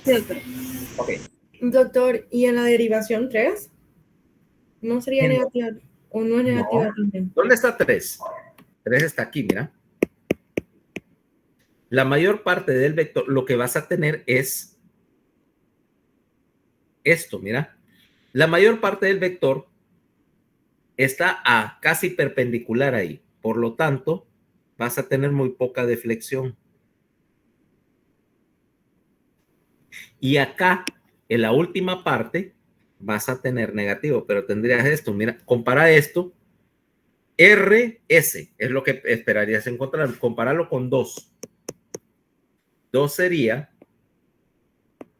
Sí, doctor. Ok. Doctor, ¿y en la derivación 3? ¿No sería En- negativa o no es negativa No. también? ¿Dónde está 3? 3 está aquí, mira. La mayor parte del vector, lo que vas a tener es esto, mira. La mayor parte del vector está casi perpendicular ahí. Por lo tanto, vas a tener muy poca deflexión. Y acá, en la última parte, vas a tener negativo, pero tendrías esto. Mira, compara esto. RS es lo que esperarías encontrar. Compáralo con 2. 2 sería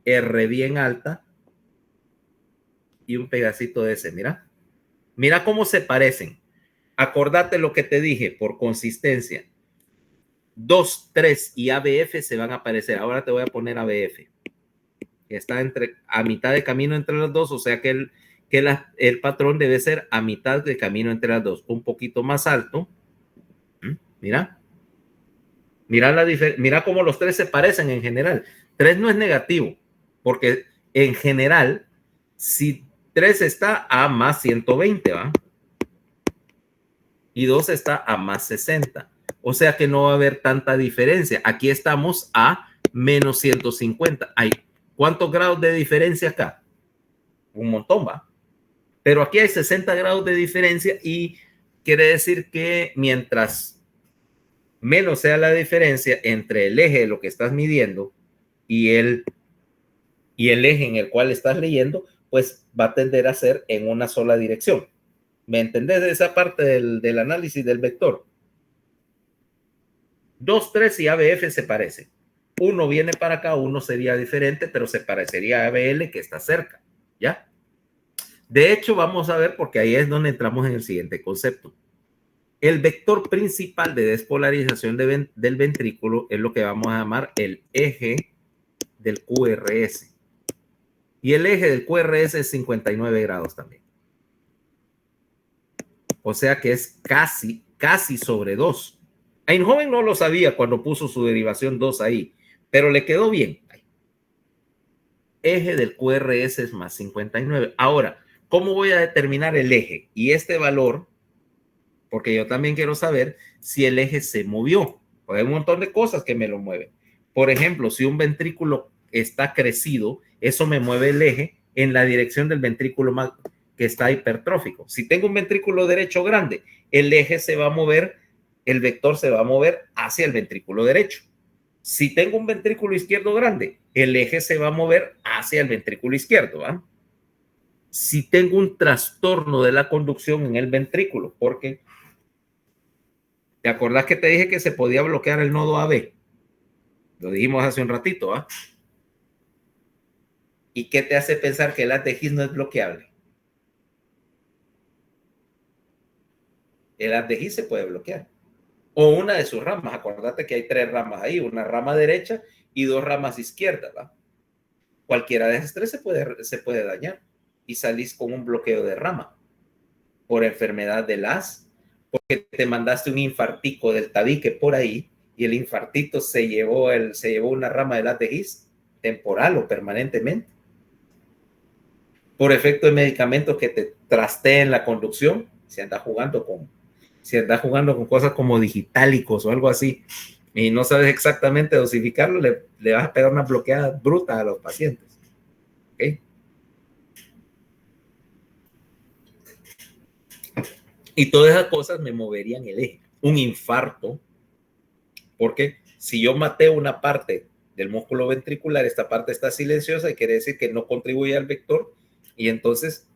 R bien alta y un pedacito de ese, mira. Mira cómo se parecen. Acordate lo que te dije por consistencia. 2, 3 y ABF se van a parecer. Ahora te voy a poner ABF. Que está a mitad de camino entre los dos, o sea que el patrón debe ser a mitad de camino entre las dos. Un poquito más alto. Mira. Mira cómo los tres se parecen en general. 3 no es negativo, porque en general, si 3 está a más 120, ¿va? Y 2 está a más 60. O sea que no va a haber tanta diferencia. Aquí estamos a menos 150. Hay ¿cuántos grados de diferencia acá? Un montón, ¿va? Pero aquí hay 60 grados de diferencia y quiere decir que mientras menos sea la diferencia entre el eje de lo que estás midiendo y el eje en el cual estás leyendo, pues va a tender a ser en una sola dirección. ¿Me entendés de esa parte del análisis del vector? 2, 3 y ABF se parecen. Uno viene para acá, uno sería diferente, pero se parecería a ABL que está cerca, ¿ya? De hecho, vamos a ver, porque ahí es donde entramos en el siguiente concepto. El vector principal de despolarización del ventrículo es lo que vamos a llamar el eje del QRS. Y el eje del QRS es 59 grados también. O sea que es casi sobre 2. Eindhoven no lo sabía cuando puso su derivación 2 ahí, pero le quedó bien. Eje del QRS es más 59. Ahora, ¿cómo voy a determinar el eje? Y este valor, porque yo también quiero saber si el eje se movió. Porque hay un montón de cosas que me lo mueven. Por ejemplo, si un ventrículo está crecido, eso me mueve el eje en la dirección del ventrículo que está hipertrófico. Si tengo un ventrículo derecho grande, el eje se va a mover, el vector se va a mover hacia el ventrículo derecho. Si tengo un ventrículo izquierdo grande, el eje se va a mover hacia el ventrículo izquierdo, ¿va? Si tengo un trastorno de la conducción en el ventrículo, porque ¿te acordás que te dije que se podía bloquear el nodo AB? Lo dijimos hace un ratito, ¿va? ¿Y qué te hace pensar que el haz de His no es bloqueable? El haz de His se puede bloquear. O una de sus ramas. Acordate que hay 3 ramas ahí, una rama derecha y 2 ramas izquierdas, ¿va? Cualquiera de esas 3 se puede dañar y salís con un bloqueo de rama por enfermedad del haz, porque te mandaste un infartico del tabique por ahí y el infartito se llevó una rama del haz de His temporal o permanentemente por efecto de medicamentos que te trasteen la conducción. Si andas jugando con cosas como digitálicos o algo así y no sabes exactamente dosificarlo, le vas a pegar una bloqueada bruta a los pacientes. ¿Okay? Y todas esas cosas me moverían el eje. Un infarto, porque si yo maté una parte del músculo ventricular, esta parte está silenciosa y quiere decir que no contribuye al vector y entonces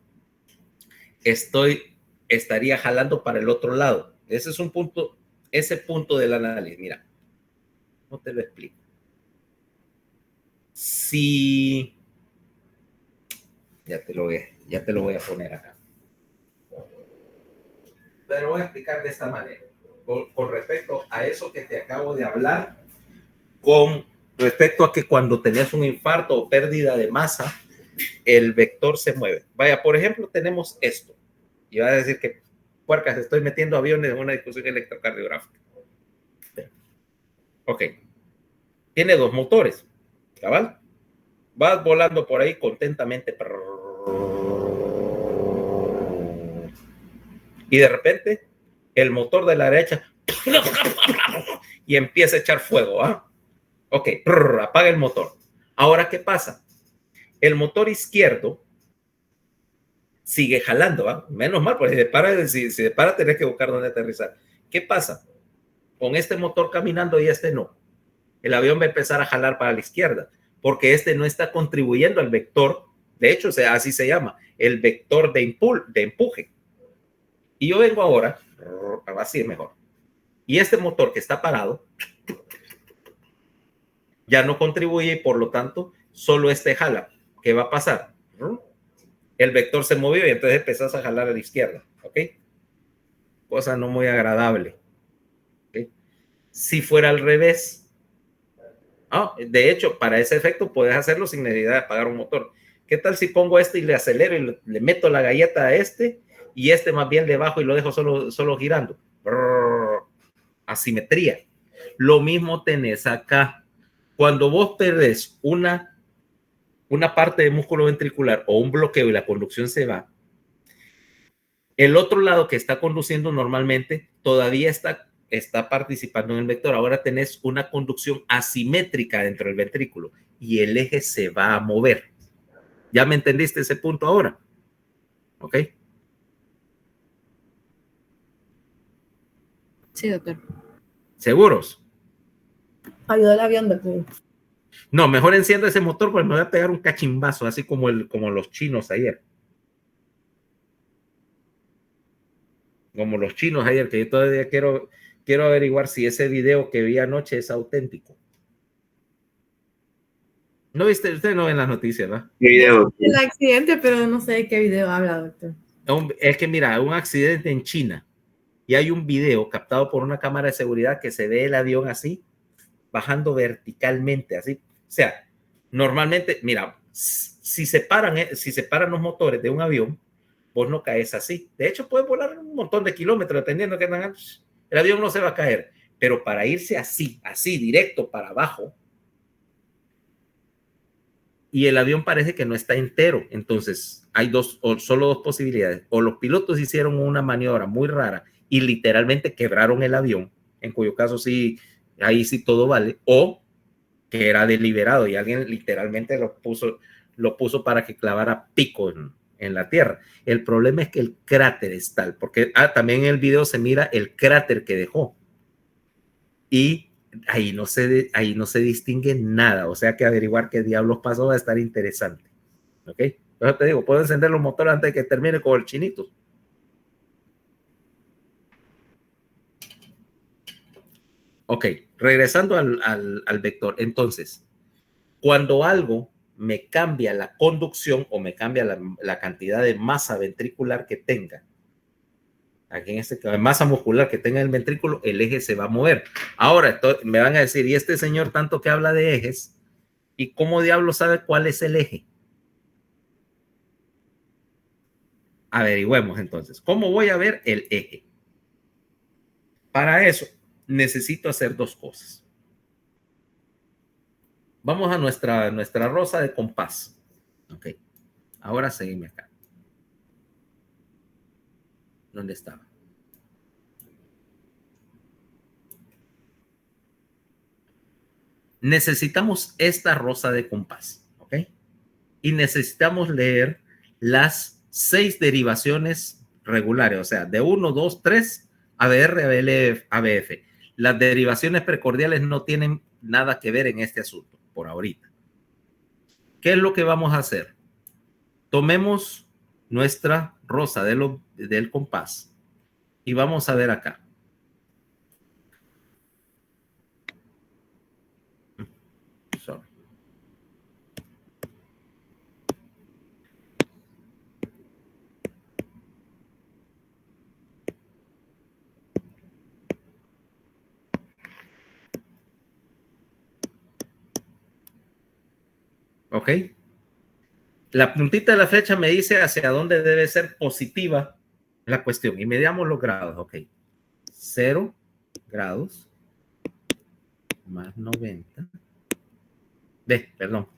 estaría jalando para el otro lado. Ese es ese punto del análisis. Mira, no te lo explico. Si ya te lo voy a poner acá. Pero voy a explicar de esta manera. Con respecto a eso que te acabo de hablar, con respecto a que cuando tenés un infarto o pérdida de masa, el vector se mueve. Vaya, por ejemplo, tenemos esto. Y va a decir que, puercas, estoy metiendo aviones en una discusión electrocardiográfica. Ok. Tiene 2 motores, ¿cabal? Vas volando por ahí contentamente. Y de repente, el motor de la derecha y empieza a echar fuego. ¿Ah? Ok, apaga el motor. Ahora, ¿qué pasa? El motor izquierdo sigue jalando, ¿va? Menos mal, porque si se para, tenés que buscar dónde aterrizar. ¿Qué pasa? Con este motor caminando y este no. El avión va a empezar a jalar para la izquierda, porque este no está contribuyendo al vector. De hecho, así se llama, el vector de empuje. Y yo vengo ahora, así es mejor. Y este motor que está parado ya no contribuye y por lo tanto solo este jala. ¿Qué va a pasar? el vector se movió y entonces empezás a jalar a la izquierda, ¿ok? Cosa no muy agradable. ¿Okay? Si fuera al revés, de hecho, para ese efecto puedes hacerlo sin necesidad de apagar un motor. ¿Qué tal si pongo este y le acelero y le meto la galleta a este y este más bien le bajo y lo dejo solo girando? Asimetría. Lo mismo tenés acá. Cuando vos perdés una parte de músculo ventricular o un bloqueo y la conducción se va, el otro lado que está conduciendo normalmente todavía está participando en el vector. Ahora tenés una conducción asimétrica dentro del ventrículo y el eje se va a mover. ¿Ya me entendiste ese punto ahora? ¿Ok? Sí, doctor. ¿Seguros? Ayuda al avión, doctor. No, mejor enciendo ese motor porque me voy a pegar un cachimbazo, así como los chinos ayer. Como los chinos ayer, que yo todavía quiero averiguar si ese video que vi anoche es auténtico. ¿No viste? Usted no ve las noticias, ¿verdad? Video. El accidente, pero no sé de qué video habla, doctor. Es que mira, un accidente en China y hay un video captado por una cámara de seguridad que se ve el avión así, bajando verticalmente, así. O sea, normalmente, mira, si separan los motores de un avión, vos no caes así. De hecho, puedes volar un montón de kilómetros, dependiendo de qué el avión no se va a caer. Pero para irse así, directo para abajo, y el avión parece que no está entero. Entonces, hay solo dos posibilidades. O los pilotos hicieron una maniobra muy rara y literalmente quebraron el avión, en cuyo caso sí, ahí sí todo vale, o que era deliberado y alguien literalmente lo puso para que clavara pico en la tierra. El problema es que el cráter es tal, porque también en el video se mira el cráter que dejó y ahí no se distingue nada, o sea que averiguar qué diablos pasó va a estar interesante. ¿Ok? Entonces te digo, puedo encender los motores antes de que termine con el chinito. Ok, regresando al vector. Entonces, cuando algo me cambia la conducción o me cambia la cantidad de masa ventricular que tenga, aquí en este caso, masa muscular que tenga el ventrículo, el eje se va a mover. Ahora me van a decir, ¿y este señor tanto que habla de ejes? ¿Y cómo diablo sabe cuál es el eje? Averigüemos entonces, ¿cómo voy a ver el eje? Para eso, necesito hacer dos cosas. Vamos a nuestra rosa de compás. Ok, ahora seguime acá. ¿Dónde estaba? Necesitamos esta rosa de compás, ¿ok? Y necesitamos leer las 6 derivaciones regulares, o sea, de 1, 2, 3, ABR, ABL, ABF. Las derivaciones precordiales no tienen nada que ver en este asunto, por ahorita. ¿Qué es lo que vamos a hacer? Tomemos nuestra rosa del compás y vamos a ver acá. Sorry. ¿Ok? La puntita de la flecha me dice hacia dónde debe ser positiva la cuestión. Y medamos los grados. Ok. 0 grados más 90. Perdón,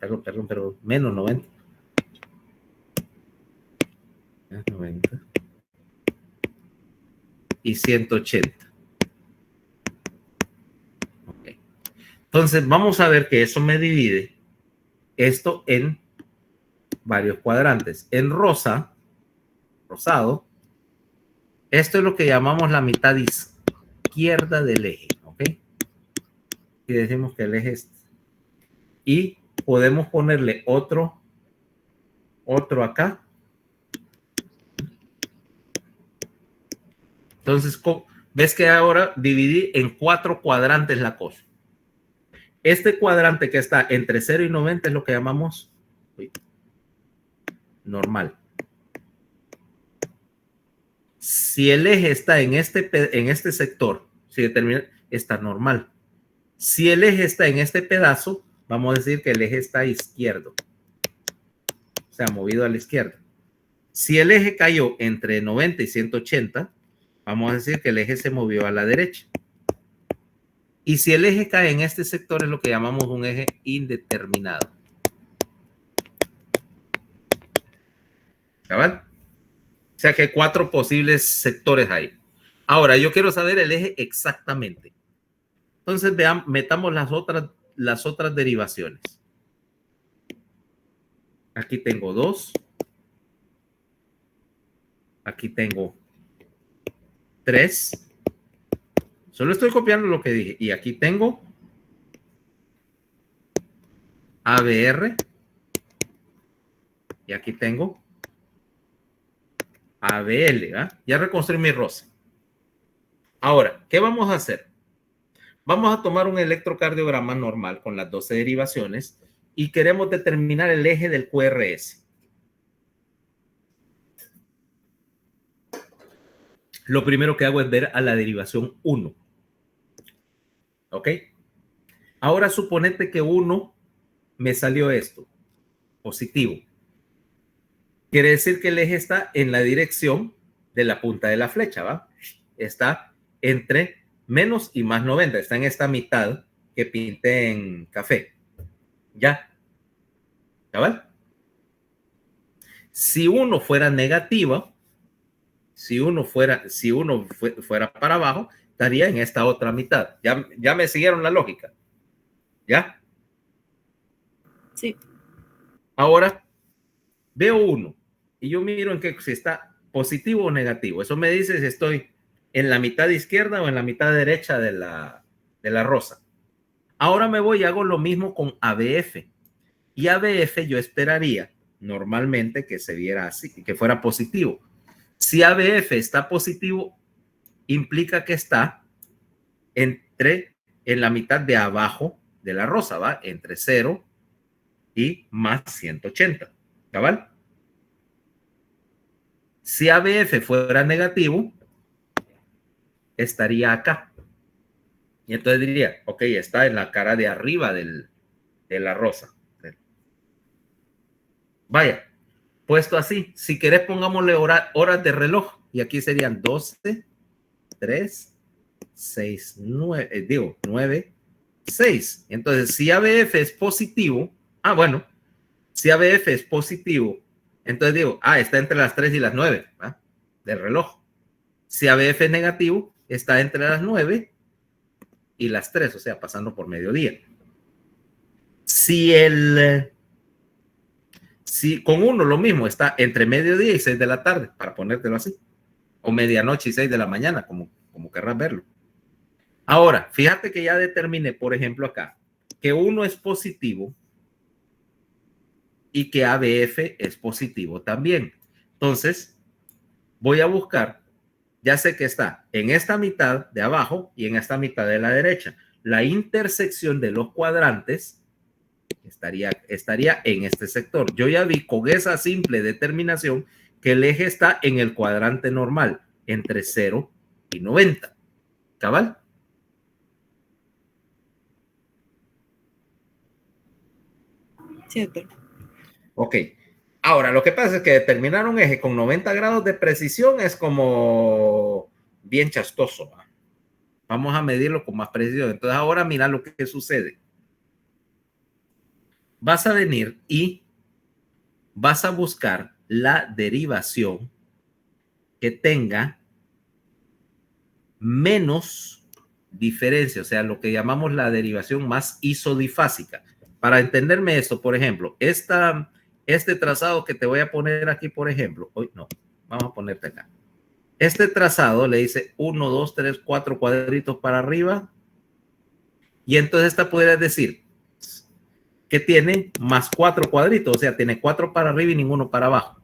pero menos 90. Más 90. Y 180. Ok. Entonces, vamos a ver que eso me divide esto en varios cuadrantes. En rosado, esto es lo que llamamos la mitad izquierda del eje, ¿ok? Y decimos que el eje es... Y podemos ponerle otro acá. Entonces, ves que ahora dividí en 4 cuadrantes la cosa. Este cuadrante que está entre 0 y 90 es lo que llamamos normal. Si el eje está en este sector, si determina, está normal. Si el eje está en este pedazo, vamos a decir que el eje está izquierdo. O sea, movido a la izquierda. Si el eje cayó entre 90 y 180, vamos a decir que el eje se movió a la derecha. Y si el eje cae en este sector, es lo que llamamos un eje indeterminado. ¿Cabal? O sea que hay 4 posibles sectores ahí. Ahora, yo quiero saber el eje exactamente. Entonces, vean, metamos las otras derivaciones. Aquí tengo 2. Aquí tengo 3. Solo estoy copiando lo que dije. Y aquí tengo ABR. Y aquí tengo ABL. ¿eh? Ya reconstruí mi rosa. Ahora, ¿qué vamos a hacer? Vamos a tomar un electrocardiograma normal con las 12 derivaciones y queremos determinar el eje del QRS. Lo primero que hago es ver a la derivación 1. ¿Ok? Ahora suponete que 1 me salió esto, positivo. Quiere decir que el eje está en la dirección de la punta de la flecha, ¿va? Está entre menos y más 90. Está en esta mitad que pinté en café. ¿Ya? ¿Cabal? Si 1 fuera negativo, si uno fuera para abajo, estaría en esta otra mitad. ¿Ya me siguieron la lógica? ¿Ya? Sí. Ahora, veo 1 y yo miro en que si está positivo o negativo. Eso me dice si estoy en la mitad izquierda o en la mitad derecha de la rosa. Ahora me voy y hago lo mismo con ABF. Y ABF yo esperaría normalmente que se viera así, que fuera positivo. Si ABF está positivo, implica que está en la mitad de abajo de la rosa, ¿va? Entre 0 y más 180, ¿cabal? Si ABF fuera negativo, estaría acá. Y entonces diría, ok, está en la cara de arriba de la rosa. Vaya, puesto así, si querés pongámosle horas de reloj. Y aquí serían 12, 3, 6, 9, 9, 6. Entonces, si ABF es positivo, bueno, si ABF es positivo, entonces digo, está entre las 3 y las 9, ¿va? Del reloj. Si ABF es negativo, está entre las 9 y las 3, o sea, pasando por mediodía. Si con 1 lo mismo, está entre mediodía y 6 de la tarde, para ponértelo así, o medianoche y 6 de la mañana, como querrás verlo. Ahora, fíjate que ya determiné, por ejemplo, acá, que 1 es positivo y que ABF es positivo también. Entonces, voy a buscar, ya sé que está en esta mitad de abajo y en esta mitad de la derecha. La intersección de los cuadrantes estaría en este sector. Yo ya vi con esa simple determinación que el eje está en el cuadrante normal, entre 0 y 90. ¿Cabal? Cierto. Ok. Ahora, lo que pasa es que determinar un eje con 90 grados de precisión es como bien chastoso. ¿Va? Vamos a medirlo con más precisión. Entonces, ahora mira lo que sucede. Vas a venir y vas a buscar la derivación que tenga menos diferencia, o sea, lo que llamamos la derivación más isodifásica. Para entenderme esto, por ejemplo, este trazado que te voy a poner aquí, por ejemplo, vamos a ponerte acá. Este trazado le dice 1, 2, 3, 4 cuadritos para arriba. Y entonces esta podría decir que tiene más 4 cuadritos, o sea, tiene 4 para arriba y ninguno para abajo.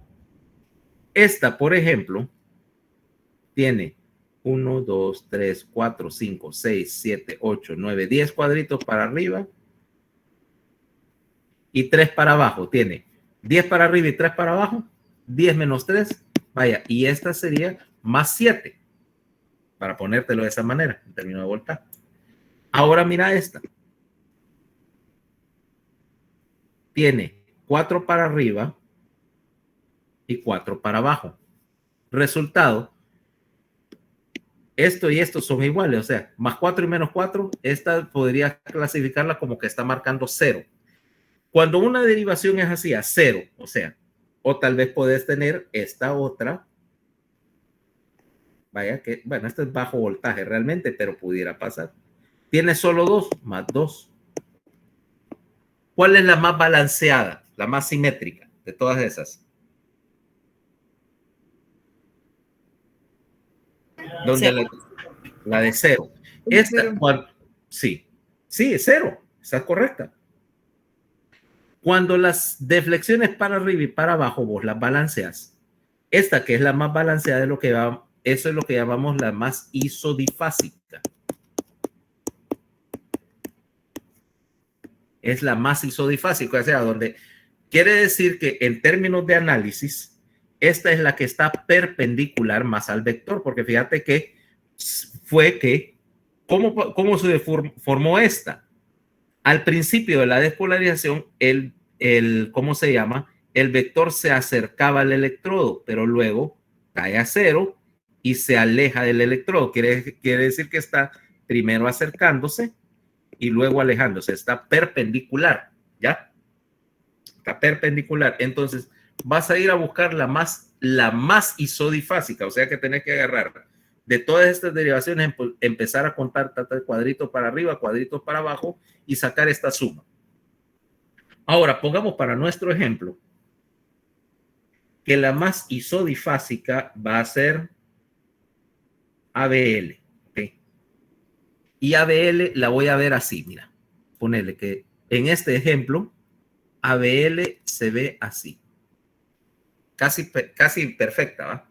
Esta, por ejemplo, tiene 1, 2, 3, 4, 5, 6, 7, 8, 9, 10 cuadritos para arriba y 3 para abajo. Tiene 10 para arriba y 3 para abajo, 10 menos 3, vaya, y esta sería más 7, para ponértelo de esa manera, en términos de voltaje. Ahora mira esta. Tiene 4 para arriba y 4 para abajo. Resultado, esto y esto son iguales, o sea, más 4 y menos 4, esta podría clasificarla como que está marcando 0. Cuando una derivación es así, a 0, o sea, o tal vez puedes tener esta otra, vaya que, bueno, esto es bajo voltaje realmente, pero pudiera pasar. Tiene solo 2, más 2. ¿Cuál es la más balanceada, la más simétrica de todas esas? Donde la de 0. Esta, sí, es 0, está correcta. Cuando las deflexiones para arriba y para abajo vos las balanceas, esta que es la más balanceada es lo que va, eso es lo que llamamos la más isodifásica. Es la más isodifásica, o sea, donde quiere decir que en términos de análisis, esta es la que está perpendicular más al vector, porque fíjate que fue que, ¿cómo se formó esta? Al principio de la despolarización, ¿cómo se llama? El vector se acercaba al electrodo, pero luego cae a 0 y se aleja del electrodo. Quiere decir que está primero acercándose y luego alejándose. Está perpendicular, ¿ya? Está perpendicular. Entonces, vas a ir a buscar la más isodifásica, o sea que tenés que agarrar de todas estas derivaciones, empezar a contar cuadritos para arriba, cuadritos para abajo y sacar esta suma. Ahora, pongamos para nuestro ejemplo que la más isodifásica va a ser ABL. ¿Okay? Y ABL la voy a ver así, mira. Ponele que en este ejemplo, ABL se ve así. Casi perfecta, ¿va?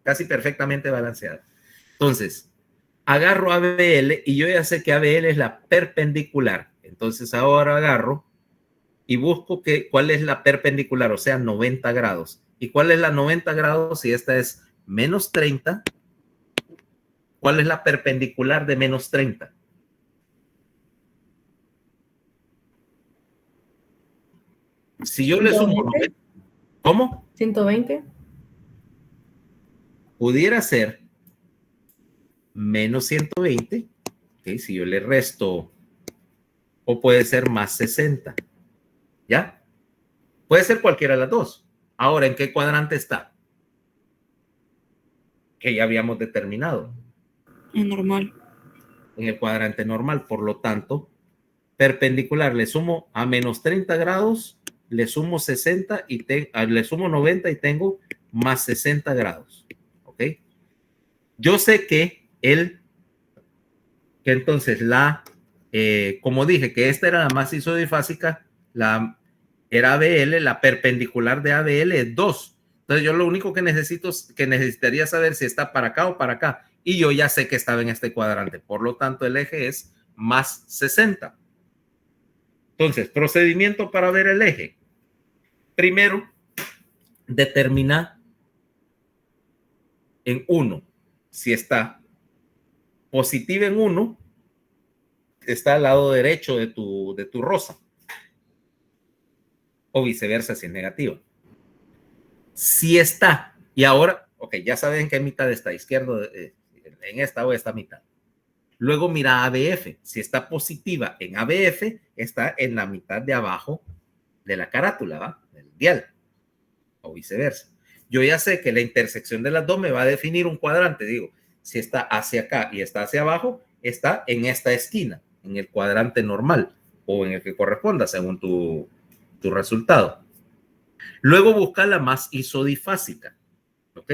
Casi perfectamente balanceada. Entonces, agarro ABL y yo ya sé que ABL es la perpendicular. Entonces, ahora agarro y busco cuál es la perpendicular, o sea, 90 grados. ¿Y cuál es la 90 grados? Si esta es menos 30, ¿cuál es la perpendicular de menos 30? Si yo le sumo 90, ¿cómo? 120. Pudiera ser menos 120, ¿okay? Si yo le resto, o puede ser más 60, ¿ya? Puede ser cualquiera de las dos. Ahora, ¿en qué cuadrante está? Que ya habíamos determinado. Es normal. En el cuadrante normal, por lo tanto, perpendicular, le sumo a menos 30 grados, le sumo 60 y le sumo 90 y tengo más 60 grados. ¿Ok? Yo sé que entonces como dije, que esta era la más isodifásica, era ABL, la perpendicular de ABL es 2. Entonces yo lo único que necesitaría saber si está para acá o para acá. Y yo ya sé que estaba en este cuadrante. Por lo tanto, el eje es más 60. Entonces, procedimiento para ver el eje. Primero, determina en 1. Si está positiva en 1, está al lado derecho de tu rosa. O viceversa si es negativa. Si está, y ahora, ok, ya saben en qué mitad está, izquierdo, en esta o esta mitad. Luego mira ABF. Si está positiva en ABF, está en la mitad de abajo de la carátula, ¿va? Del dial. O viceversa. Yo ya sé que la intersección de las dos me va a definir un cuadrante. Digo, si está hacia acá y está hacia abajo, está en esta esquina, en el cuadrante normal o en el que corresponda según tu resultado. Luego busca la más isodifásica. ¿Ok?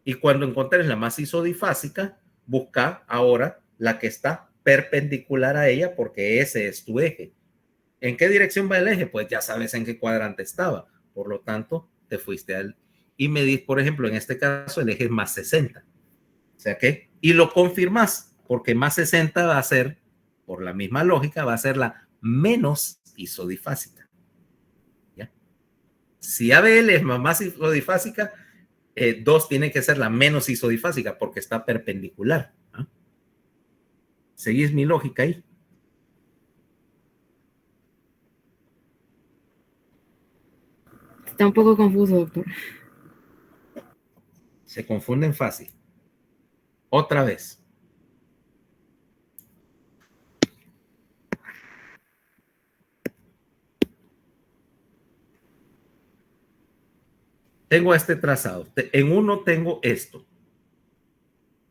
Y cuando encuentres la más isodifásica, busca ahora la que está perpendicular a ella porque ese es tu eje. ¿En qué dirección va el eje? Pues ya sabes en qué cuadrante estaba. Por lo tanto, te fuiste y medís, por ejemplo, en este caso, el eje es más 60. O sea que, y lo confirmas, porque más 60 va a ser, por la misma lógica, va a ser la menos isodifásica. ¿Ya? Si ABL es más isodifásica, 2 tiene que ser la menos isodifásica porque está perpendicular. ¿Ah? ¿Seguís mi lógica ahí? Está un poco confuso, doctor. Se confunden fácil. Otra vez. Tengo este trazado. En uno tengo esto.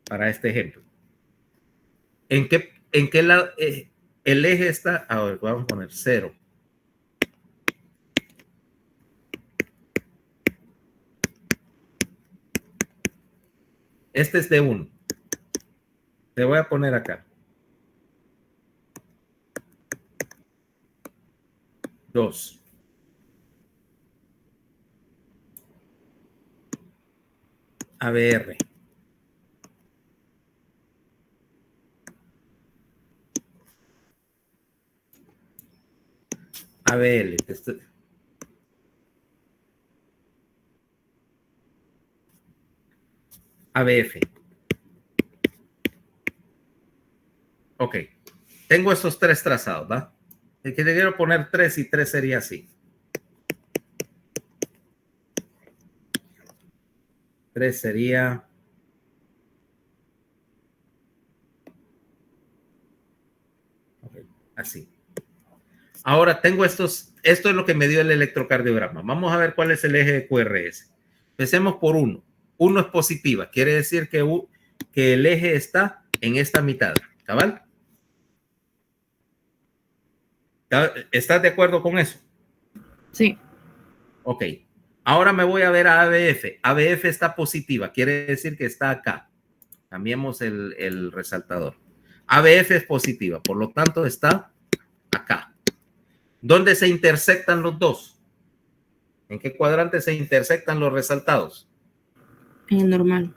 Para este ejemplo. ¿En qué lado? El eje está... A ver, vamos a poner 0. Este es de 1. Te voy a poner acá. 2. ABR. ABL. ABF. Ok. Tengo estos 3 trazados, ¿va? El que le quiero poner 3 y 3 sería así. 3 sería... Okay, así. Ahora tengo estos... Esto es lo que me dio el electrocardiograma. Vamos a ver cuál es el eje de QRS. Empecemos por 1. 1 es positiva. Quiere decir que el eje está en esta mitad. ¿Cabal? ¿Estás de acuerdo con eso? Sí. Ok. Ahora me voy a ver a ABF. ABF está positiva. Quiere decir que está acá. Cambiemos el resaltador. ABF es positiva. Por lo tanto, está acá. ¿Dónde se intersectan los dos? ¿En qué cuadrante se intersectan los resaltados? En el normal.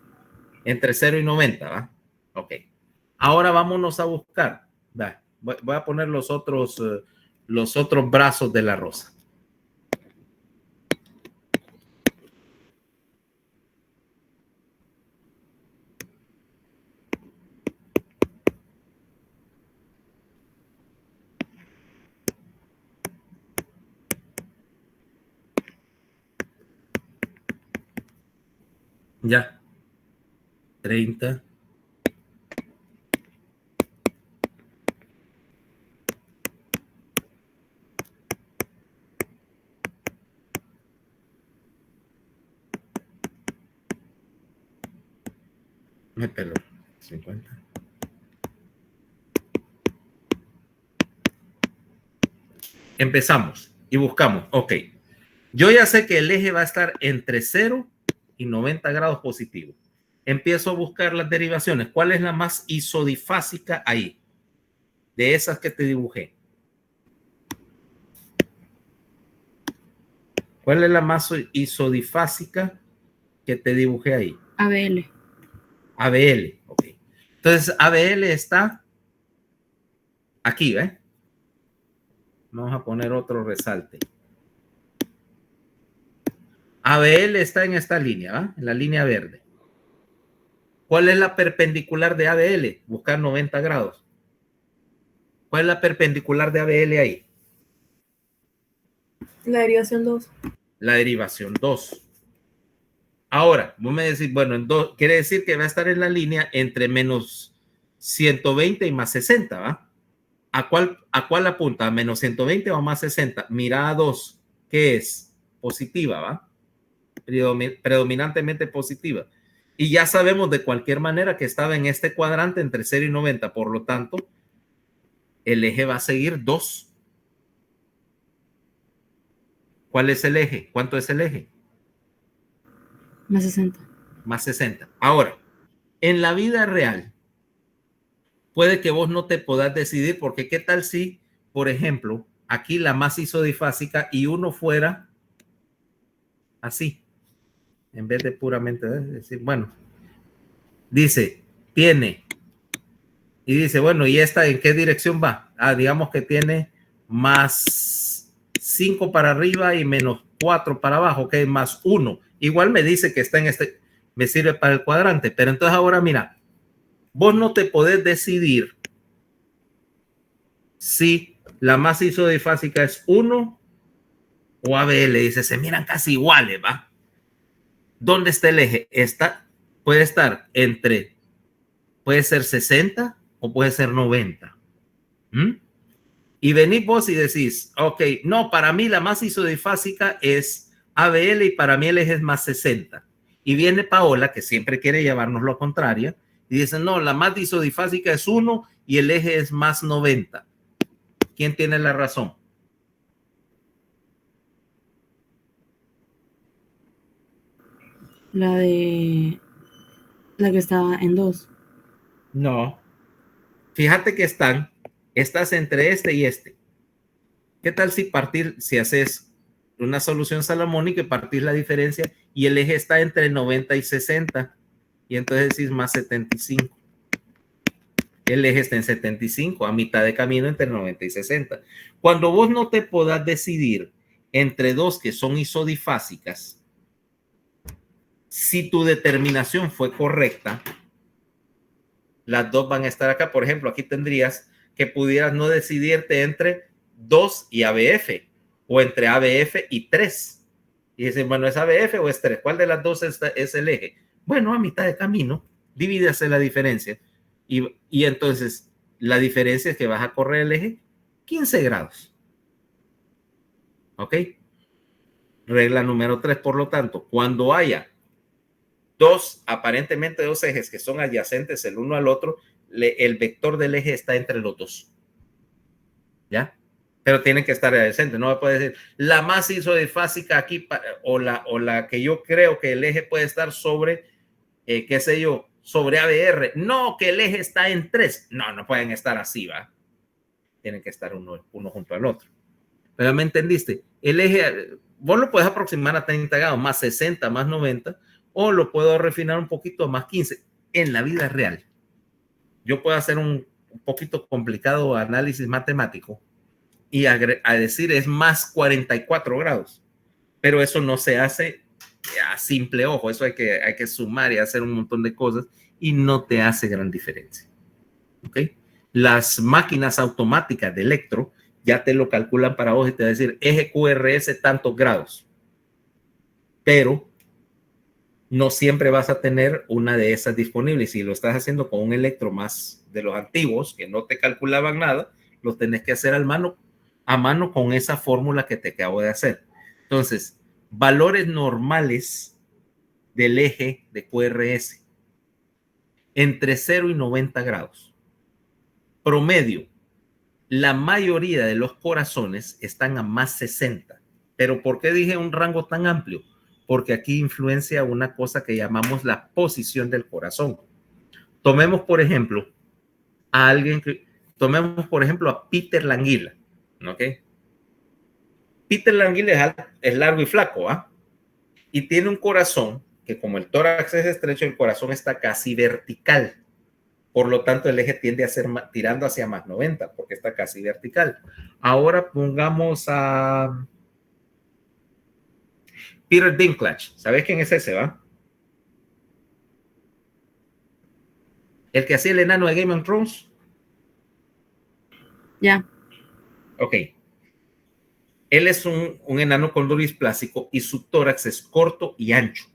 Entre 0 y 90, ¿va? Ok. Ahora vámonos a buscar. Va. Voy a poner los otros brazos de la rosa. Ya. 30. Me peló. 50. Empezamos y buscamos. Ok. Yo ya sé que el eje va a estar entre 0 y 90 grados positivo. Empiezo a buscar las derivaciones. ¿Cuál es la más isodifásica ahí? De esas que te dibujé. ¿Cuál es la más isodifásica que te dibujé ahí? ABL. ABL. Ok. Entonces, ABL está aquí, ¿ves? Vamos a poner otro resalte. ABL está en esta línea, ¿va? En la línea verde. ¿Cuál es la perpendicular de ABL? Buscar 90 grados. ¿Cuál es la perpendicular de ABL ahí? La derivación 2. La derivación 2. Ahora, vos me decís, bueno, en 2, quiere decir que va a estar en la línea entre menos 120 y más 60, ¿va? ¿A cuál apunta? ¿A menos 120 o a más 60? Mira a 2, ¿qué es? Positiva, ¿va? Predominantemente positiva. Y ya sabemos de cualquier manera que estaba en este cuadrante entre 0 y 90. Por lo tanto, el eje va a seguir 2. ¿Cuál es el eje? ¿Cuánto es el eje? Más 60. Más 60. Ahora, en la vida real, puede que vos no te podás decidir porque ¿qué tal si, por ejemplo, aquí la más isodifásica y uno fuera así? En vez de puramente decir, bueno, dice, tiene, y dice, bueno, ¿y esta en qué dirección va? Ah, digamos que tiene más 5 para arriba y menos 4 para abajo, que es más 1, Igual me dice que está en este, me sirve para el cuadrante, pero entonces ahora mira, vos no te podés decidir si la masa isodifásica es 1 o ABL. Dice, se miran casi iguales, ¿va? ¿Dónde está el eje? Puede estar entre, puede ser 60 o puede ser 90. Y venís vos y decís, ok, no, para mí la masa isodifásica es ABL y para mí el eje es más 60. Y viene Paola, que siempre quiere llevarnos lo contrario, y dice, no, la masa isodifásica es 1 y el eje es más 90. ¿Quién tiene la razón? La que estaba en 2. No. Fíjate que estás entre este y este. ¿Qué tal si haces una solución salomónica y partís la diferencia y el eje está entre 90 y 60? Y entonces decís más 75. El eje está en 75, a mitad de camino entre 90 y 60. Cuando vos no te podás decidir entre dos que son isodifásicas, si tu determinación fue correcta, las dos van a estar acá. Por ejemplo, aquí tendrías que pudieras no decidirte entre 2 y ABF o entre ABF y 3. Y dicen, bueno, ¿es ABF o es 3? ¿Cuál de las dos es el eje? Bueno, a mitad de camino, divídase la diferencia. Y entonces la diferencia es que vas a correr el eje 15 grados. ¿Ok? Regla número 3, por lo tanto, cuando haya aparentemente dos ejes que son adyacentes el uno al otro, el vector del eje está entre los dos. ¿Ya? Pero tienen que estar adyacentes. No me puede decir la masa isodifásica aquí o la que yo creo que el eje puede estar sobre, qué sé yo, sobre ABR. No, que el eje está en 3. No pueden estar así, ¿va? Tienen que estar uno junto al otro. Pero me entendiste. El eje, vos lo puedes aproximar a 30 grados, más 60, más 90, o lo puedo refinar un poquito, más 15. En la vida real, yo puedo hacer un poquito complicado análisis matemático y a decir es más 44 grados. Pero eso no se hace a simple ojo. Eso hay que sumar y hacer un montón de cosas y no te hace gran diferencia. ¿Ok? Las máquinas automáticas de electro ya te lo calculan para vos y te va a decir eje QRS tantos grados. Pero no siempre vas a tener una de esas disponibles. Si lo estás haciendo con un electro más de los antiguos, que no te calculaban nada, lo tenés que hacer a mano con esa fórmula que te acabo de hacer. Entonces, valores normales del eje de QRS entre 0 y 90 grados. Promedio. La mayoría de los corazones están a más 60. ¿Pero por qué dije un rango tan amplio? Porque aquí influencia una cosa que llamamos la posición del corazón. Tomemos, por ejemplo, a Peter Languila. ¿Ok? Peter Languila es largo y flaco, ¿ah? Y tiene un corazón que, como el tórax es estrecho, el corazón está casi vertical. Por lo tanto, el eje tiende a ser tirando hacia más 90, porque está casi vertical. Ahora pongamos a Peter Dinklage. ¿Sabes quién es ese, va? El que hacía el enano de Game of Thrones. Ya. Ok. Él es un enano con displasico y su tórax es corto y ancho.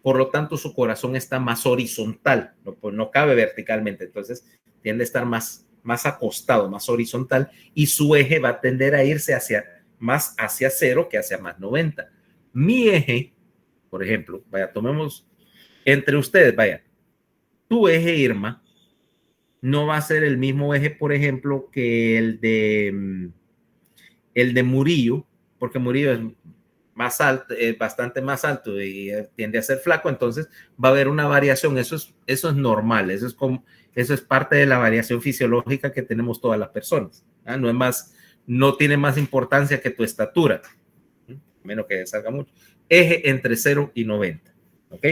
Por lo tanto, su corazón está más horizontal, no cabe verticalmente. Entonces, tiende a estar más acostado, más horizontal, y su eje va a tender a irse más hacia 0 que hacia más 90. Mi eje, por ejemplo, tomemos entre ustedes, tu eje, Irma, no va a ser el mismo eje, por ejemplo, que el de Murillo, porque Murillo es más alto, bastante más alto y tiende a ser flaco, entonces va a haber una variación. Eso es normal, eso es parte de la variación fisiológica que tenemos todas las personas. No tiene más importancia que tu estatura, menos que salga mucho. Eje entre 0 y 90, ¿ok?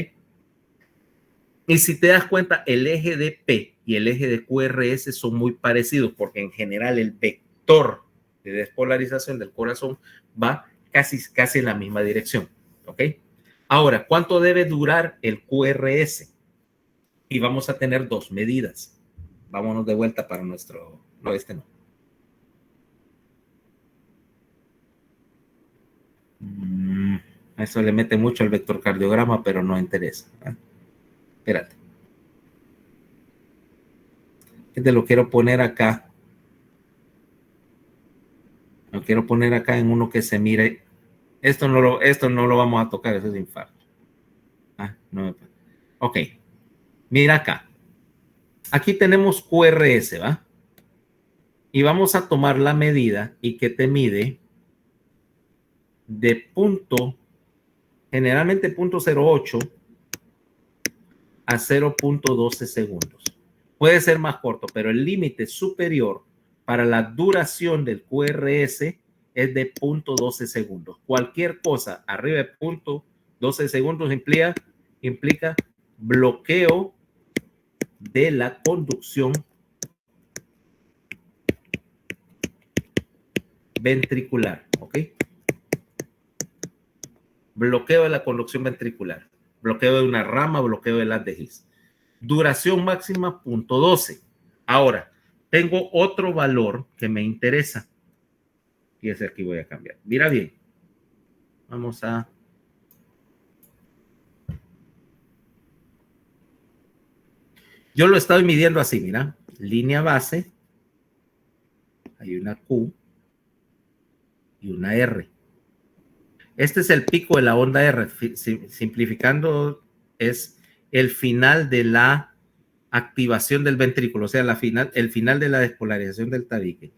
Y si te das cuenta, el eje de P y el eje de QRS son muy parecidos, porque en general el vector de despolarización del corazón va casi en la misma dirección, ¿ok? Ahora, ¿cuánto debe durar el QRS? Y vamos a tener dos medidas. Vámonos de vuelta para nuestro... No, este no. Eso le mete mucho al vectorcardiograma, pero no interesa. Espérate. Te lo quiero poner acá. Lo quiero poner acá en uno que se mire. Esto no lo vamos a tocar, eso es infarto. No. Ok. Mira acá. Aquí tenemos QRS, ¿va? Y vamos a tomar la medida y que te mide de punto, generalmente 0.08 a 0.12 segundos. Puede ser más corto, pero el límite superior para la duración del QRS es de 0.12 segundos. Cualquier cosa arriba de 0.12 segundos implica bloqueo de la conducción ventricular, ¿ok? Bloqueo de la conducción ventricular, bloqueo de una rama, bloqueo de las de His. Duración máxima 0.12. Ahora, tengo otro valor que me interesa. Y ese aquí voy a cambiar. Mira bien. Vamos a... Yo lo estoy midiendo así, mira. Línea base. Hay una Q y una R. Este es el pico de la onda R. Simplificando, es el final de la activación del ventrículo, o sea, el final de la despolarización del tabique.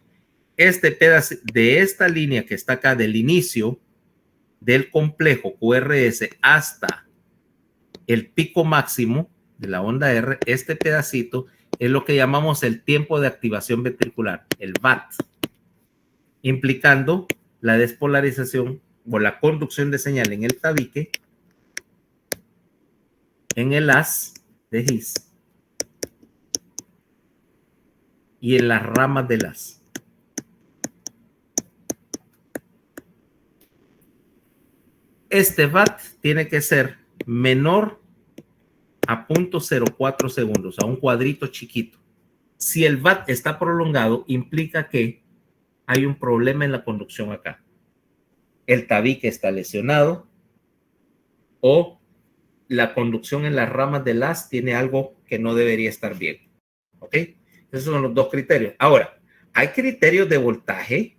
Este pedazo de esta línea que está acá del inicio del complejo QRS hasta el pico máximo de la onda R, este pedacito es lo que llamamos el tiempo de activación ventricular, el VAT, implicando la despolarización o la conducción de señal en el tabique, en el haz de His y en las ramas del haz. Este VAT tiene que ser menor a 0.04 segundos, a un cuadrito chiquito. Si el VAT está prolongado, implica que hay un problema en la conducción acá. El tabique está lesionado o la conducción en las ramas del haz tiene algo que no debería estar bien. ¿Ok? Esos son los dos criterios. Ahora, hay criterios de voltaje.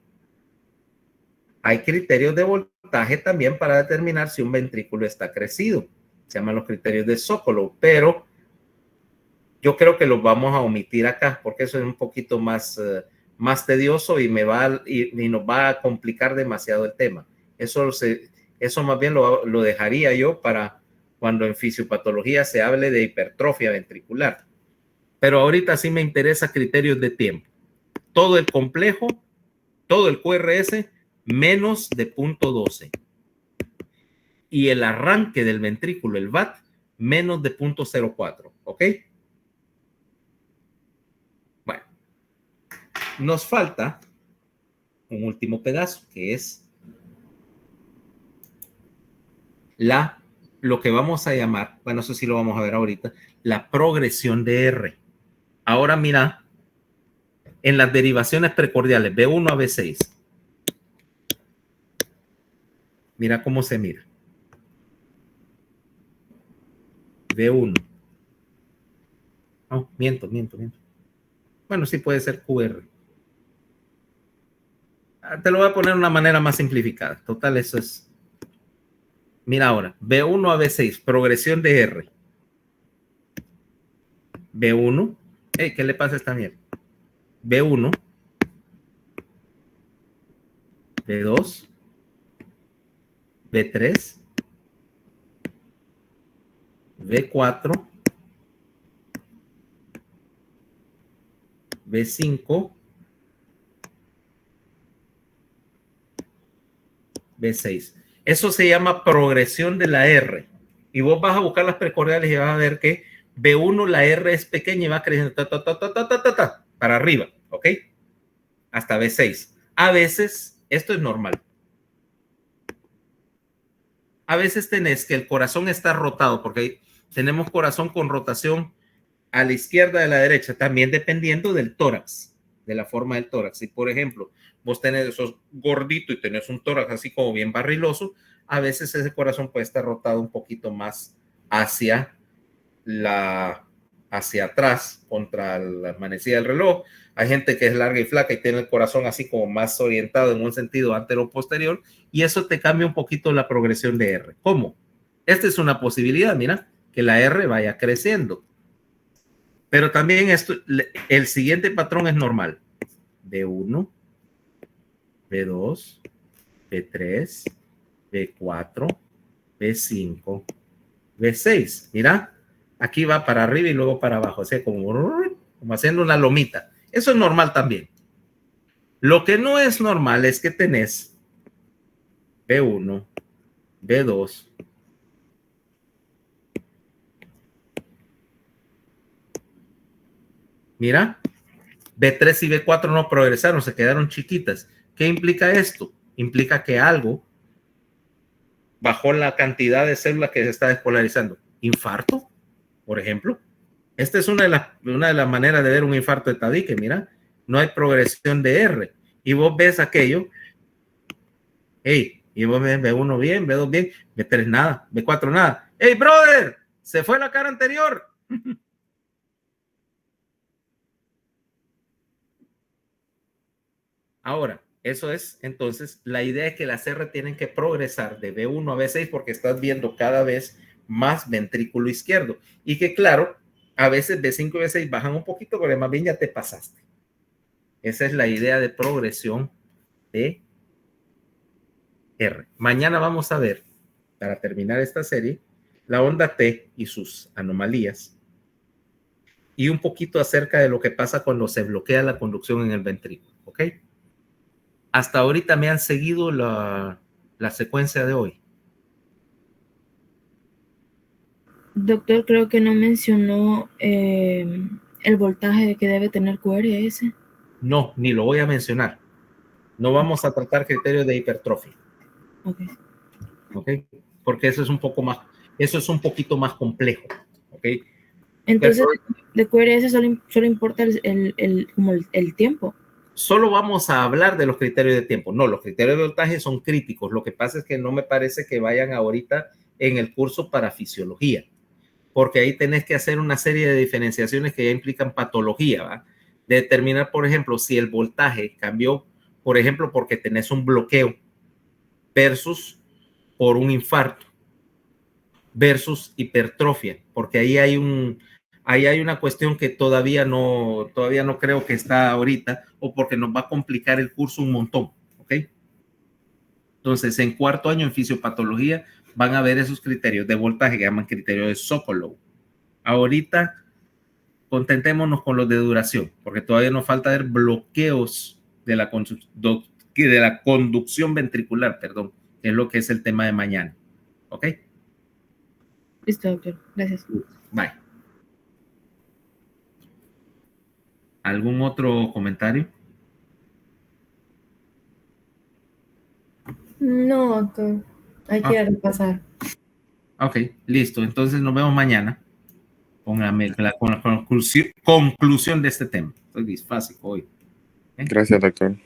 Hay criterios de voltaje también para determinar si un ventrículo está crecido. Se llaman los criterios de Sokolov, pero yo creo que los vamos a omitir acá porque eso es un poquito más tedioso y nos va a complicar demasiado el tema. Eso más bien lo dejaría yo para cuando en fisiopatología se hable de hipertrofia ventricular. Pero ahorita sí me interesa criterios de tiempo. Todo el complejo, todo el QRS, menos de 0.12. Y el arranque del ventrículo, el VAT, menos de 0.04. ¿Ok? Bueno, nos falta un último pedazo, que es lo que vamos a llamar, bueno, eso sí lo vamos a ver ahorita, la progresión de R. Ahora mira, en las derivaciones precordiales, B1 a B6. Mira cómo se mira. B1. No, miento. Bueno, sí puede ser QR. Te lo voy a poner de una manera más simplificada. Total, eso es. Mira ahora, B1 a B6, progresión de R. B1. Hey, ¿qué le pasa a esta mierda? B1. B2. B3. B4. B5. B6. Eso se llama progresión de la R. Y vos vas a buscar las precordiales y vas a ver que B1 la R es pequeña y va creciendo para arriba, ¿ok? Hasta B6. A veces, esto es normal. a veces tenés que el corazón está rotado, porque tenemos corazón con rotación a la izquierda y a la derecha, también dependiendo del tórax, de la forma del tórax. Si, por ejemplo, vos tenés, sos gordito y tenés un tórax así como bien barriloso, a veces ese corazón puede estar rotado un poquito más hacia atrás, contra la manecilla del reloj. Hay gente que es larga y flaca y tiene el corazón así como más orientado en un sentido antero-posterior, y eso te cambia un poquito la progresión de R. ¿Cómo? Esta es una posibilidad, mira, que la R vaya creciendo. Pero también el siguiente patrón es normal. B1, B2, B3, B4, B5, B6. Mira, aquí va para arriba y luego para abajo, o sea, como haciendo una lomita. Eso es normal también. Lo que no es normal es que tenés B1, B2, mira, B3 y B4 no progresaron, se quedaron chiquitas. ¿Qué implica esto? Implica que algo bajó la cantidad de células que se está despolarizando. ¿Infarto, por ejemplo? Esta es una de las maneras de ver un infarto de tabique. Mira, no hay progresión de R. Y vos ves aquello. Hey, y vos ves B1 bien, B2 bien, B3 nada, B4 nada. Hey, brother, se fue la cara anterior. Ahora, eso es, entonces, la idea es que las R tienen que progresar de B1 a B6 porque estás viendo cada vez más ventrículo izquierdo. Y que, claro, a veces B5 y B6 bajan un poquito, pero más bien ya te pasaste. Esa es la idea de progresión de R. Mañana vamos a ver, para terminar esta serie, la onda T y sus anomalías y un poquito acerca de lo que pasa cuando se bloquea la conducción en el ventrículo. ¿Ok? Hasta ahorita me han seguido la secuencia de hoy. Doctor, creo que no mencionó el voltaje que debe tener QRS. No, ni lo voy a mencionar. No vamos a tratar criterios de hipertrofia. Ok. ¿Ok? Porque eso es un poquito más complejo. ¿Ok? Entonces, de QRS solo importa el tiempo. Solo vamos a hablar de los criterios de tiempo. No, los criterios de voltaje son críticos. Lo que pasa es que no me parece que vayan ahorita en el curso para fisiología, porque ahí tenés que hacer una serie de diferenciaciones que ya implican patología, ¿va? De determinar, por ejemplo, si el voltaje cambió, por ejemplo, porque tenés un bloqueo versus por un infarto versus hipertrofia, porque ahí hay una cuestión que todavía no creo que está ahorita, o porque nos va a complicar el curso un montón, ¿ok? Entonces, en cuarto año en fisiopatología van a ver esos criterios de voltaje que llaman criterios de Sokolov. Ahorita contentémonos con los de duración, porque todavía nos falta ver bloqueos de la conducción ventricular, perdón, que es lo que es el tema de mañana. ¿Ok? Listo, doctor. Gracias. Bye. ¿Algún otro comentario? No, doctor. Hay que repasar. Ok, listo. Entonces nos vemos mañana con la conclusión de este tema. Estoy disfásico hoy. Gracias, doctor.